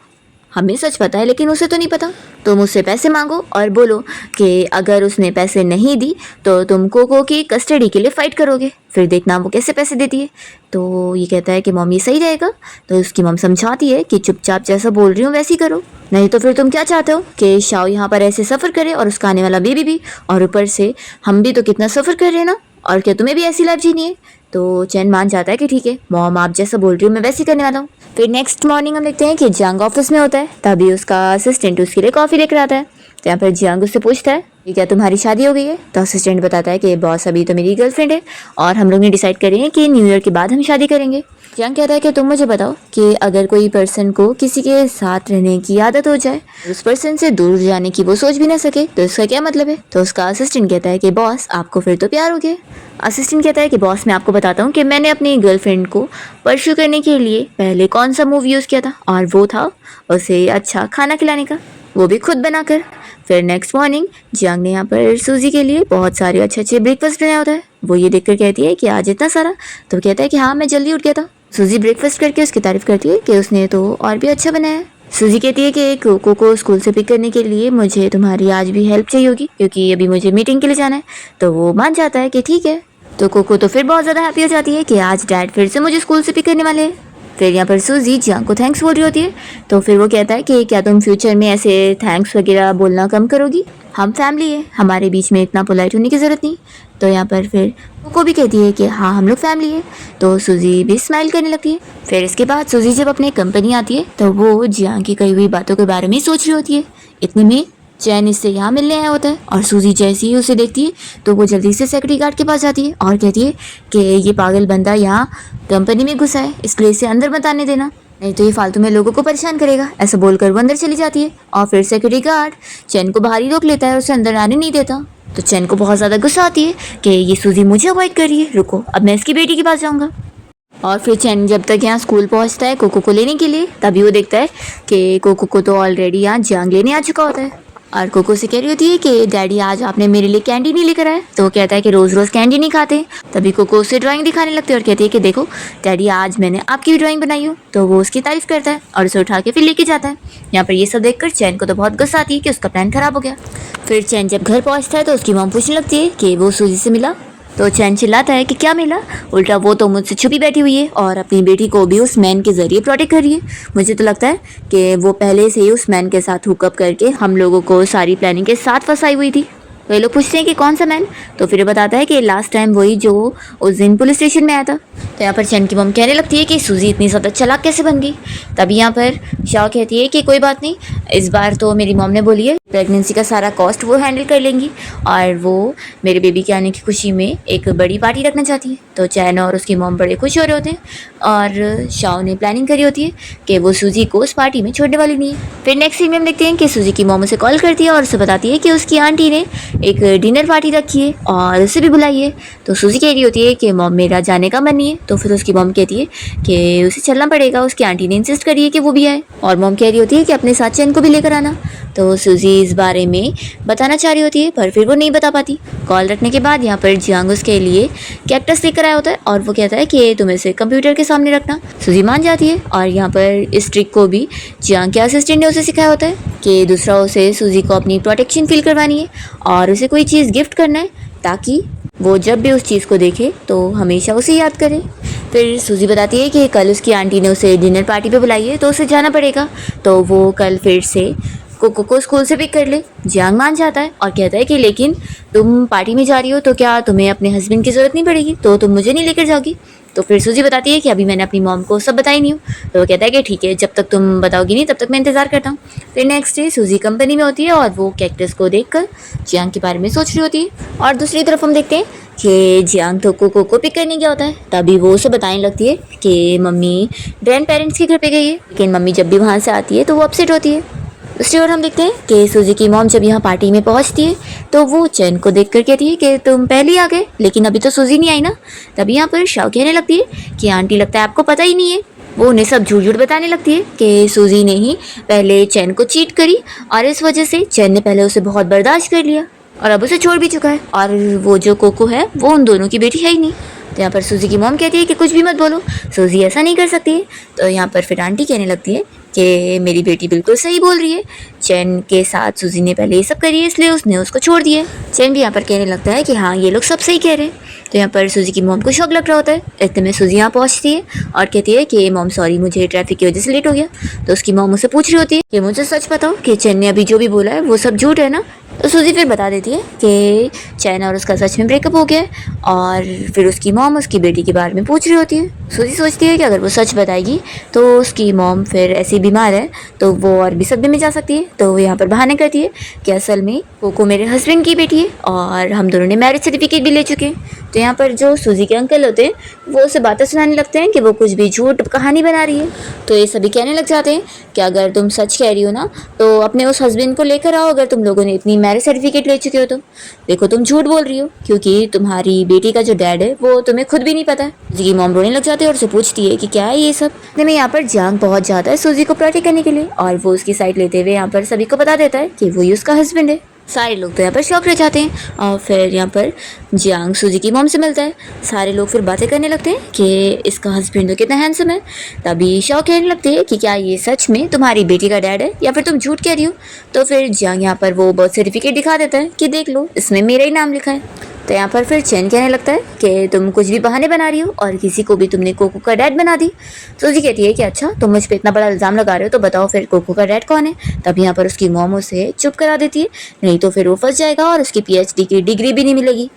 हमें सच पता है लेकिन उसे तो नहीं पता। तुम उससे पैसे मांगो और बोलो कि अगर उसने पैसे नहीं दी तो तुम कोको की कस्टडी के लिए फ़ाइट करोगे, फिर देखना वो कैसे पैसे देती है। तो ये कहता है कि मॉम ये सही रहेगा। तो उसकी मॉम समझाती है कि चुपचाप जैसा बोल रही हूँ वैसे ही करो, नहीं तो फिर तुम क्या चाहते हो कि शाओ यहाँ पर ऐसे सफ़र करे और उसका आने वाला बेबी भी, और ऊपर से हम भी तो कितना सफ़र कर रहे हैं ना, और क्या तुम्हें भी ऐसी लाइफ जीनी है। तो चैन मान जाता है कि ठीक है मॉम आप जैसा बोल रही हो मैं वैसे ही करने वाला हूँ। फिर नेक्स्ट मॉर्निंग हम देखते हैं कि जियांग ऑफिस में होता है, तभी उसका असिस्टेंट उसके लिए कॉफ़ी लेकर आता है। तो यहाँ पर जियांग उससे पूछता है कि क्या तुम्हारी शादी हो गई है। तो असिस्टेंट बताता है कि बॉस अभी तो मेरी गर्लफ्रेंड है और हम लोग ने डिसाइड करें हैं कि न्यू ईयर के बाद हम शादी करेंगे। जियांग कहता है कि तुम मुझे बताओ कि अगर कोई पर्सन को किसी के साथ रहने की आदत हो जाए, उस पर्सन से दूर जाने की वो सोच भी ना सके, तो इसका क्या मतलब है। तो उसका असिस्टेंट कहता है कि बॉस आपको फिर तो प्यार हो गया। असिस्टेंट कहता है कि बॉस मैं आपको बताता हूँ कि मैंने अपनी गर्लफ्रेंड को परस्यू करने के लिए पहले कौन सा मूव यूज़ किया था, और वो था उसे अच्छा खाना खिलाने का, वो भी खुद बनाकर। फिर नेक्स्ट मॉर्निंग जियांग ने यहाँ पर सूजी के लिए बहुत सारे अच्छे ब्रेकफास्ट बनाया होता है। वो ये देखकर कहती है कि आज इतना सारा। तो कहता है कि हाँ मैं जल्दी उठ गया था। सूजी ब्रेकफास्ट करके उसकी तारीफ करती है कि उसने तो और भी अच्छा बनाया है। सूजी कहती है कि कोको को स्कूल से पिक करने के लिए मुझे तुम्हारी आज भी हेल्प चाहिए होगी क्योंकि अभी मुझे मीटिंग के लिए जाना है। तो वो मान जाता है कि ठीक है। तो कोको तो फिर बहुत ज़्यादा हैप्पी हो जाती है कि आज डैड फिर से मुझे स्कूल से पिक करने वाले हैं। फिर यहाँ पर सूजी जियांग को थैंक्स बोल रही होती है। तो फिर वो कहता है कि क्या तुम फ्यूचर में ऐसे थैंक्स वगैरह बोलना कम करोगी, हम फैमिली है, हमारे बीच में इतना पोलाइट होने की ज़रूरत नहीं। तो यहाँ पर फिर कोको भी कहती है कि हाँ हम लोग फैमिली है। तो सूजी भी स्माइल करने लगती है। फिर इसके बाद सूजी जब अपने कंपनी आती है तो वो जियांग की कही हुई बातों के बारे में सोच रही होती है। इतने में चैन इससे यहाँ मिलने आया होता है और सूजी जैसे ही उसे देखती है तो वो जल्दी से सिक्योरिटी गार्ड के पास जाती है और कहती है कि ये पागल बंदा यहाँ कंपनी में घुसा है, इसलिए इसे अंदर मत आने देना, नहीं तो ये फालतू में लोगों को परेशान करेगा। ऐसा बोलकर वो अंदर चली जाती है और फिर सिक्योरिटी गार्ड चैन को बाहर ही रोक लेता है, उसे अंदर आने नहीं देता। तो चैन को बहुत ज़्यादा गुस्सा आती है कि ये सूजी मुझे अवॉइड कर रही है, रुको अब मैं इसकी बेटी के पास जाऊँगा। और फिर चैन जब तक यहाँ स्कूल पहुँचता है कोको को लेने के लिए, तभी वो देखता है कि कोको को तो ऑलरेडी यहाँ जियांग लेने आ चुका होता है और कोको से कह रही होती है कि डैडी आज आपने मेरे लिए कैंडी नहीं लेकर आया। तो वो कहता है कि रोज़ रोज़ कैंडी नहीं खाते। तभी कोको उसे ड्राइंग दिखाने लगती है और कहती है कि देखो डैडी आज मैंने आपकी भी ड्राइंग बनाई हो। तो वो उसकी तारीफ करता है और उसे उठा के फिर लेके जाता है। यहाँ पर ये सब देखकर चैन को तो बहुत गुस्सा आती है कि उसका प्लान खराब हो गया। फिर चैन जब घर पहुँचता है तो उसकी मॉम पूछने लगती है कि वो सूजी से मिला। तो चैन चिल्लाता है कि क्या मिला, उल्टा वो तो मुझसे छुपी बैठी हुई है और अपनी बेटी को भी उस मैन के जरिए प्रोटेक्ट कर रही है। मुझे तो लगता है कि वो पहले से ही उस मैन के साथ हुकअप करके हम लोगों को सारी प्लानिंग के साथ फंसाई हुई थी। तो ये लोग पूछते हैं कि कौन सा मैन। तो फिर बताता है कि लास्ट टाइम वही जो उस दिन पुलिस स्टेशन में आया था। तो यहाँ पर चैन की मम कहने लगती है कि सूजी इतनी ज़्यादा चालाक कैसे बन गई। तभी यहाँ पर शाओ कहती है कि कोई बात नहीं, इस बार तो मेरी मॉम ने बोली है प्रेगनेंसी का सारा कॉस्ट वो हैंडल कर लेंगी और वो मेरे बेबी के आने की खुशी में एक बड़ी पार्टी रखना चाहती है। तो चैन और उसकी मॉम बड़े खुश हो रहे होते हैं और शाओ ने प्लानिंग करी होती है कि वो सूजी को उस पार्टी में छोड़ने वाली नहीं है। फिर नेक्स्ट सीन में हम देखते हैं कि सूजी की मॉम उसे कॉल करती है और उसे बताती है कि उसकी आंटी ने एक डिनर पार्टी रखी है और उसे भी बुलाई है। तो सूजी कह रही होती है कि मॉम मेरा जाने का मन नहीं है। तो फिर उसकी मॉम कहती है कि उसे चलना पड़ेगा, उसकी आंटी ने इंसिस्ट करी है कि वो भी आए और मॉम कह रही होती है कि अपने साथ चैन को भी लेकर आना। तो सूजी इस बारे में बताना चाह रही होती है पर फिर वो नहीं बता पाती। कॉल रखने के बाद यहाँ पर जियांग उसके लिए कैक्टस लेकर आया होता है और वो कहता है कि तुम इसे कंप्यूटर के सामने रखना। सूजी मान जाती है और यहाँ पर इस ट्रिक को भी जियांग के असिस्टेंट ने उसे सिखाया होता है कि दूसरा उसे सूजी को अपनी प्रोटेक्शन फील करवानी है और उसे कोई चीज़ गिफ्ट करना है ताकि वो जब भी उस चीज़ को देखे तो हमेशा उसे याद करे। फिर सूजी बताती है कि कल उसकी आंटी ने उसे डिनर पार्टी पे बुलाई है तो उसे जाना पड़ेगा। तो वो कल फिर से कोको को स्कूल से पिक कर ले। जियांग मान जाता है और कहता है कि लेकिन तुम पार्टी में जा रही हो तो क्या तुम्हें अपने हस्बैंड की ज़रूरत नहीं पड़ेगी, तो तुम मुझे नहीं लेकर जाओगी। तो फिर सूजी बताती है कि अभी मैंने अपनी मॉम को सब बताई नहीं हूँ। तो वो कहता है कि ठीक है, जब तक तुम बताओगी नहीं तब तक मैं इंतज़ार करता हूँ। फिर नेक्स्ट डे सूजी कंपनी में होती है और वो कैक्टस को देखकर जियांग के बारे में सोच रही होती है। और दूसरी तरफ हम देखते हैं कि जियांग तो कोको को पिक करने गया होता है। तभी वो उसे बताने लगती है कि मम्मी ग्रैंड पेरेंट्स के घर पे गई है, लेकिन मम्मी जब भी वहाँ से आती है तो वो अपसेट होती है। दूसरी ओर हम देखते हैं कि सूजी की मॉम जब यहाँ पार्टी में पहुँचती है तो वो चैन को देख कर कहती है कि तुम पहले ही आ गए, लेकिन अभी तो सूजी नहीं आई ना। तभी यहाँ पर शाओ कहने लगती है कि आंटी लगता है आपको पता ही नहीं है। वो उन्हें सब झूठ झूठ बताने लगती है कि सूजी ने ही पहले चैन को चीट करी और इस वजह से चैन ने पहले उसे बहुत बर्दाश्त कर लिया और अब उसे छोड़ भी चुका है और वो जो कोको है वो उन दोनों की बेटी है ही नहीं। तो यहाँ पर सूजी की मॉम कहती है कि कुछ भी मत बोलो, सूजी ऐसा नहीं कर सकती है। तो यहाँ पर फिर आंटी कहने लगती है कि मेरी बेटी बिल्कुल सही बोल रही है, चैन के साथ सूजी ने पहले ये सब करी है इसलिए उसने उसको छोड़ दिया। चैन भी यहाँ पर कहने लगता है कि हाँ ये लोग सब सही कह रहे हैं। तो यहाँ पर सूजी की मॉम को शौक लग रहा होता है। इतने में सूजी यहाँ पहुँचती है और कहती है कि मॉम सॉरी, मुझे ट्रैफिक की वजह से लेट हो गया। तो उसकी मॉम उसे पूछ रही होती है कि मुझे सच बताओ कि चैन ने अभी जो भी बोला है वो सब झूठ है ना। तो सूजी फिर बता देती है कि चैन और उसका सच में ब्रेकअप हो गया है और फिर उसकी मॉम उसकी बेटी के बारे में पूछ रही होती है। सूजी सोचती है कि अगर वो सच बताएगी तो उसकी मॉम फिर ऐसी बीमार है तो वो और भी सदमे में जा सकती है। तो वो यहाँ पर बहाने करती है कि असल में कोको मेरे हस्बैंड की बेटी है और हम दोनों ने मैरिज सर्टिफिकेट भी ले चुके हैं। तो यहाँ पर जो सूजी के अंकल होते हैं वो उसे बातें सुनाने लगते हैं कि वो कुछ भी झूठ कहानी बना रही है। तो ये सभी कहने लग जाते हैं कि अगर तुम सच कह रही हो ना तो अपने उस हस्बैंड को लेकर आओ, अगर तुम लोगों ने इतनी मैरिज सर्टिफिकेट ले चुके हो तो देखो तुम झूठ बोल रही हो क्योंकि तुम्हारी बेटी का जो डैड है वो तुम्हें खुद भी नहीं पता है। सूजी की मॉम रोने लग जाती है और उसे पूछती है कि क्या है ये सब। में यहाँ पर जियांग पहुंच जाता है सूजी को प्रोटेक्ट करने के लिए और वो उसकी साइड लेते हुए यहाँ पर सभी को बता देता है कि वो ही उसका हस्बैंड है। सारे लोग तो यहाँ पर शॉक रह जाते हैं और फिर यहाँ पर जियांग सूजी की मॉम से मिलता है। सारे लोग फिर बातें करने लगते हैं कि इसका हस्बैंड तो कितना हैंडसम है। तभी शॉक कहने लगती है कि क्या ये सच में तुम्हारी बेटी का डैड है या फिर तुम झूठ कह रही हो। तो फिर जियांग यहाँ पर वो बर्थ सर्टिफिकेट दिखा देता है कि देख लो इसमें मेरा ही नाम लिखा है। तो यहाँ पर फिर चैन कहने लगता है कि तुम कुछ भी बहाने बना रही हो और किसी को भी तुमने कोको का डैड बना दी। सूजी कहती है कि अच्छा तुम मुझ पे इतना बड़ा इल्ज़ाम लगा रहे हो तो बताओ फिर कोको का डैड कौन है। तब यहाँ पर उसकी मॉम उसे चुप करा देती है, नहीं तो फिर वो फंस जाएगा और उसकी PhD की डिग्री भी नहीं मिलेगी।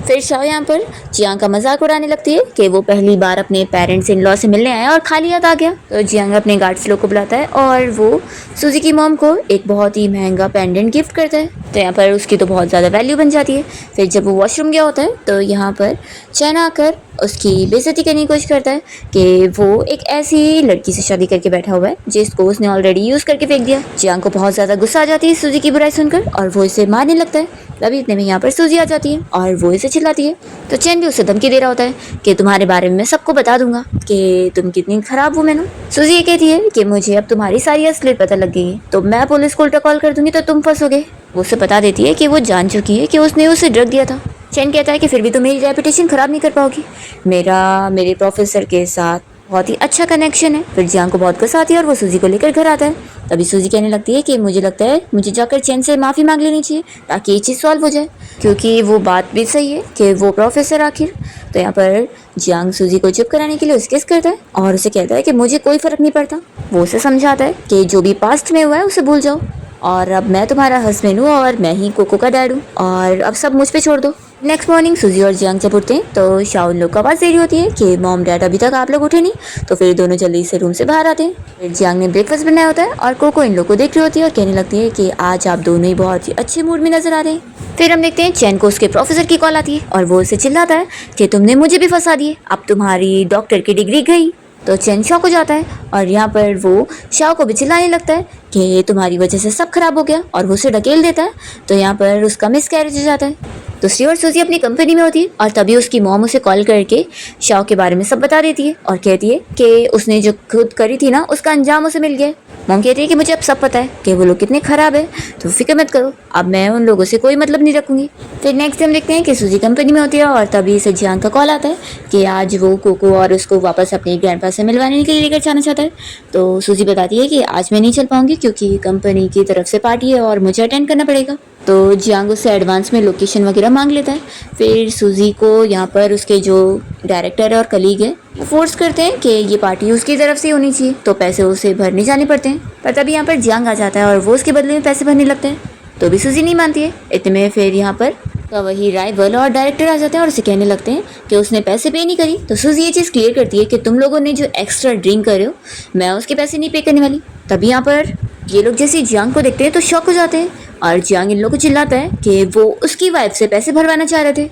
फिर शाओ यहाँ पर जियांग का मजाक उड़ाने लगती है कि वो पहली बार अपने पेरेंट्स इन लॉ से मिलने आया और खाली हाथ आ गया। तो जियांग अपने गार्ड्स लोग को बुलाता है और वो सूजी की मॉम को एक बहुत ही महंगा पेंडेंट गिफ्ट करता है। तो यहाँ पर उसकी तो बहुत ज़्यादा वैल्यू बन जाती है। फिर जब वो वॉशरूम गया होता है तो यहाँ पर चैन आकर उसकी बेइज्जती करने की कोशिश करता है कि वो एक ऐसी लड़की से शादी करके बैठा हुआ है जिसको उसने ऑलरेडी यूज़ करके फेंक दिया। जियांग को बहुत ज़्यादा गुस्सा आ जाती है सूजी की बुराई सुनकर और वो इसे मारने लगता है। तभी इतने में यहाँ पर सूजी आ जाती है और वो इसे चिल्लाती है। तो चैन भी उसे धमकी दे रहा होता है कि तुम्हारे बारे में मैं सबको बता दूंगा कि तुम कितनी खराब वुमेन हो। सूजी ये कहती है कि मुझे अब तुम्हारी सारी असलियत पता लग गई है, तो मैं पुलिस को उल्टा कॉल कर दूंगी तो तुम फंसोगे। वो उसे बता देती है कि वो जान चुकी है कि उसने उसे ड्रग दिया था। चैन कहता है कि फिर भी तुम मेरी रेपुटेशन खराब नहीं कर पाओगी, मेरे प्रोफेसर के साथ बहुत ही अच्छा कनेक्शन है। फिर जियांग को बहुत गुस्सा आती है और वो सूजी को लेकर घर आता है। तभी सूजी कहने लगती है कि मुझे लगता है मुझे जाकर चैन से माफ़ी मांग लेनी चाहिए ताकि ये चीज़ सॉल्व हो जाए, क्योंकि वो बात भी सही है कि वो प्रोफेसर आखिर। तो यहाँ पर जियांग सूजी को चुप कराने के लिए उसे किस करता है और उसे कहता है कि मुझे कोई फ़र्क नहीं पड़ता। वो उसे समझाता है कि जो भी पास्ट में हुआ है उसे भूल जाओ और अब मैं तुम्हारा हस्बैंड हूँ और मैं ही कोको का डैड हूँ और अब सब मुझ पे छोड़ दो। नेक्स्ट मॉर्निंग सूजी और जियांग जब उठते हैं तो शाओ उन लोग को आवाज़ दे रही होती है कि मॉम डैड अभी तक आप लोग उठे नहीं। तो फिर दोनों जल्दी से रूम से बाहर आते हैं। फिर जियांग ने ब्रेकफास्ट बनाया होता है और कोको इन लोग को देख रही होती है और कहने लगती है कि आज आप दोनों ही बहुत ही अच्छे मूड में नजर आ रहे हैं। फिर हम देखते हैं चैन को उसके प्रोफेसर की कॉल आती है और वो उसे चिल्लाता है कि तुमने मुझे भी फंसा दिए, अब तुम्हारी डॉक्टर की डिग्री गई। तो चैन शॉक हो जाता है और यहाँ पर वो शाओ को भी चिल्लाने लगता है कि तुम्हारी वजह से सब खराब हो गया और वो उसे ढकेल देता है। तो यहाँ पर उसका मिसकैरेज हो जाता है। दूसरी ओर सूजी अपनी कंपनी में होती है और तभी उसकी मॉम उसे कॉल करके शाओ के बारे में सब बता देती है और कहती है कि उसने जो खुद करी थी ना उसका अंजाम उसे मिल गया। मॉम कहती है कि मुझे अब सब पता है कि वो लोग कितने खराब है, तो फिक्र मत करो, अब मैं उन लोगों से कोई मतलब नहीं रखूंगी। फिर नेक्स्ट टाइम देखते हैं कि सूजी कंपनी में होती है और तभी से जियांग का कॉल आता है कि आज वो कोको और उसको वापस अपने ग्रैंडपा से मिलवाने के लिए लेकर जाना चाहता है। तो सूजी बताती है कि आज मैं नहीं चल पाऊंगी क्योंकि कंपनी की तरफ से पार्टी है और मुझे अटेंड करना पड़ेगा। तो जियांग उससे एडवांस में लोकेशन वगैरह मांग लेता है। फिर सूजी को यहाँ पर उसके जो डायरेक्टर है और कलीग है वो फोर्स करते हैं कि ये पार्टी उसकी तरफ से होनी चाहिए, तो पैसे उसे भरने जाने पड़ते हैं। पर तभी यहाँ पर जियांग आ जाता है और वो उसके बदले में पैसे भरने लगते हैं। तो भी सूजी नहीं मानती है। इतने में फिर यहाँ पर का वही राइवल और डायरेक्टर आ जाते हैं और उसे कहने लगते हैं कि उसने पैसे पे नहीं करी। तो सूजी ये चीज़ क्लियर करती है कि तुम लोगों ने जो एक्स्ट्रा ड्रिंक करे हो मैं उसके पैसे नहीं पे करने वाली। तभी यहाँ पर ये लोग जैसे जियांग को देखते हैं तो शॉक हो जाते हैं और जियांग इन लोगों को चिल्लाता है कि वो उसकी वाइफ से पैसे भरवाना चाह रहे थे।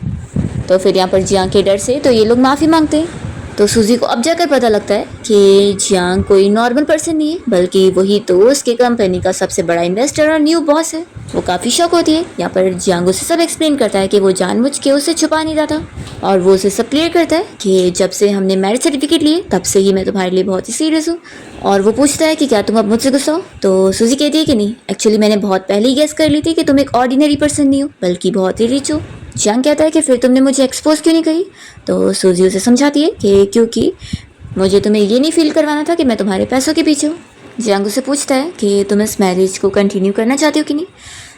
तो फिर यहाँ पर जियांग के डर से तो ये लोग माफ़ी मांगते हैं। तो सूजी को अब जाकर पता लगता है कि जियांग कोई नॉर्मल पर्सन नहीं है बल्कि वही तो उसके कंपनी का सबसे बड़ा इन्वेस्टर और न्यू बॉस है। वो काफ़ी शॉक होती है। यहाँ पर जियांग उसे सब एक्सप्लेन करता है कि वो जानबूझ के उसे छुपा नहीं रहा था और वो उसे सब क्लियर करता है कि जब से हमने मैरिज सर्टिफिकेट लिए तब से ही मैं तुम्हारे लिए बहुत ही सीरियस हूँ। और वो पूछता है कि क्या तुम अब मुझसे गुस्सा हो। तो सूजी कहती है कि नहीं, एक्चुअली मैंने बहुत पहले ही गेस कर ली थी कि तुम एक ऑर्डिनरी पर्सन नहीं हो बल्कि बहुत ही रिच हो। जियांग कहता है कि फिर तुमने मुझे एक्सपोज क्यों नहीं करी। तो सूजी उसे समझाती है कि क्योंकि मुझे तुम्हें ये नहीं फील करवाना था कि मैं तुम्हारे पैसों के पीछे हूँ। जियांग उसे पूछता है कि तुम इस मैरिज को कंटिन्यू करना चाहती हो कि नहीं।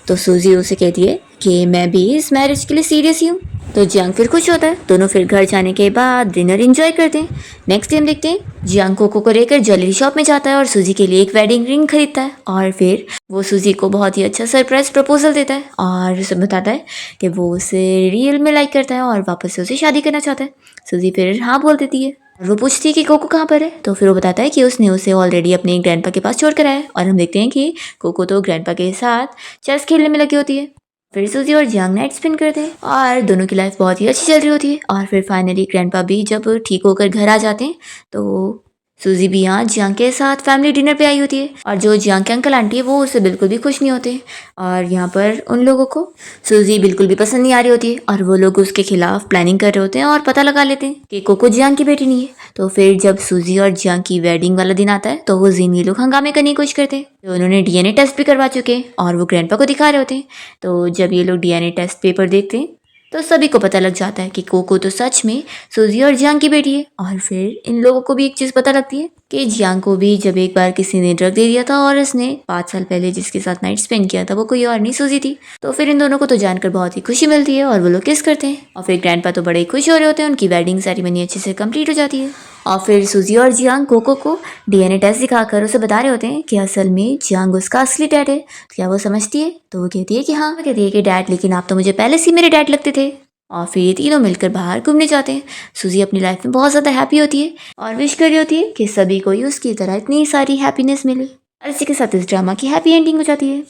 तो सूजी उसे कहती है कि मैं भी इस मैरिज के लिए सीरियस ही हूँ। तो जियांग फिर खुश होता है। दोनों फिर घर जाने के बाद डिनर एंजॉय करते हैं। नेक्स्ट टाइम देखते हैं जियांग कोको को लेकर ज्वेलरी शॉप में जाता है और सूजी के लिए एक वेडिंग रिंग खरीदता है और फिर वो सूजी को बहुत ही अच्छा सरप्राइज प्रपोजल देता है और उसे बताता है कि वो उसे रियल में लाइक करता है और वापस से उसे शादी करना चाहता है। सूजी फिर हाँ बोल देती है और वो पूछती है कि कोको कहाँ पर है। तो फिर वो बताता है कि उसने उसे ऑलरेडी अपने ग्रैंडपा के पास छोड़ कर आया है और हम देखते हैं कि कोको तो ग्रैंडपा के साथ चेस खेलने में लगी होती है। फिर सूजी और जियांग नाइट स्पेंड करते हैं और दोनों की लाइफ बहुत ही अच्छी चल रही होती है। और फिर फाइनली ग्रैंडपा भी जब ठीक होकर घर आ जाते हैं तो सूजी भी यहाँ जियांग के साथ फैमिली डिनर पे आई होती है और जो जियांग के अंकल आंटी है वो उससे बिल्कुल भी खुश नहीं होते और यहाँ पर उन लोगों को सूजी बिल्कुल भी पसंद नहीं आ रही होती है और वो लोग उसके खिलाफ प्लानिंग कर रहे होते हैं और पता लगा लेते हैं कि कोको जियांग की बेटी नहीं है। तो फिर जब सूजी और जियांग की वेडिंग वाला दिन आता है तो वो जिन ये लोग हंगामे करने की कोशिश करते हैं। तो उन्होंने DNA टेस्ट भी करवा चुके हैं और वो ग्रैंडपा को दिखा रहे होते हैं। तो जब ये लोग DNA टेस्ट पेपर देखते हैं तो सभी को पता लग जाता है कि कोको तो सच में सूजी और जियांग की बेटी है। और फिर इन लोगों को भी एक चीज पता लगती है कि जियांग को भी जब एक बार किसी ने ड्रग दे दिया था और इसने 5 साल पहले जिसके साथ नाइट स्पेंड किया था वो कोई और नहीं सूजी थी। तो फिर इन दोनों को तो जानकर बहुत ही खुशी मिलती है और वो लोग किस करते हैं और फिर ग्रैंडपा तो बड़े ही खुश हो रहे होते हैं, उनकी वेडिंग सेरेमनी अच्छे से कंप्लीट हो जाती है। और फिर सूजी और जियांग कोको को डीएनए टेस्ट दिखाकर उसे बता रहे होते हैं कि असल में जियांग उसका असली डैड है। तो क्या वो समझती है? तो वो कहती है कि हाँ। वो कहती है कि डैड, लेकिन आप तो मुझे पहले से ही मेरे डैड लगते थे। और फिर ये तीनों मिलकर बाहर घूमने जाते हैं। सूजी अपनी लाइफ में बहुत ज़्यादा हैप्पी होती है और विश कर रही होती है कि सभी को ही उसकी तरह इतनी सारी हैप्पीनेस मिले। और इसी के साथ इस ड्रामा की हैप्पी एंडिंग हो जाती है।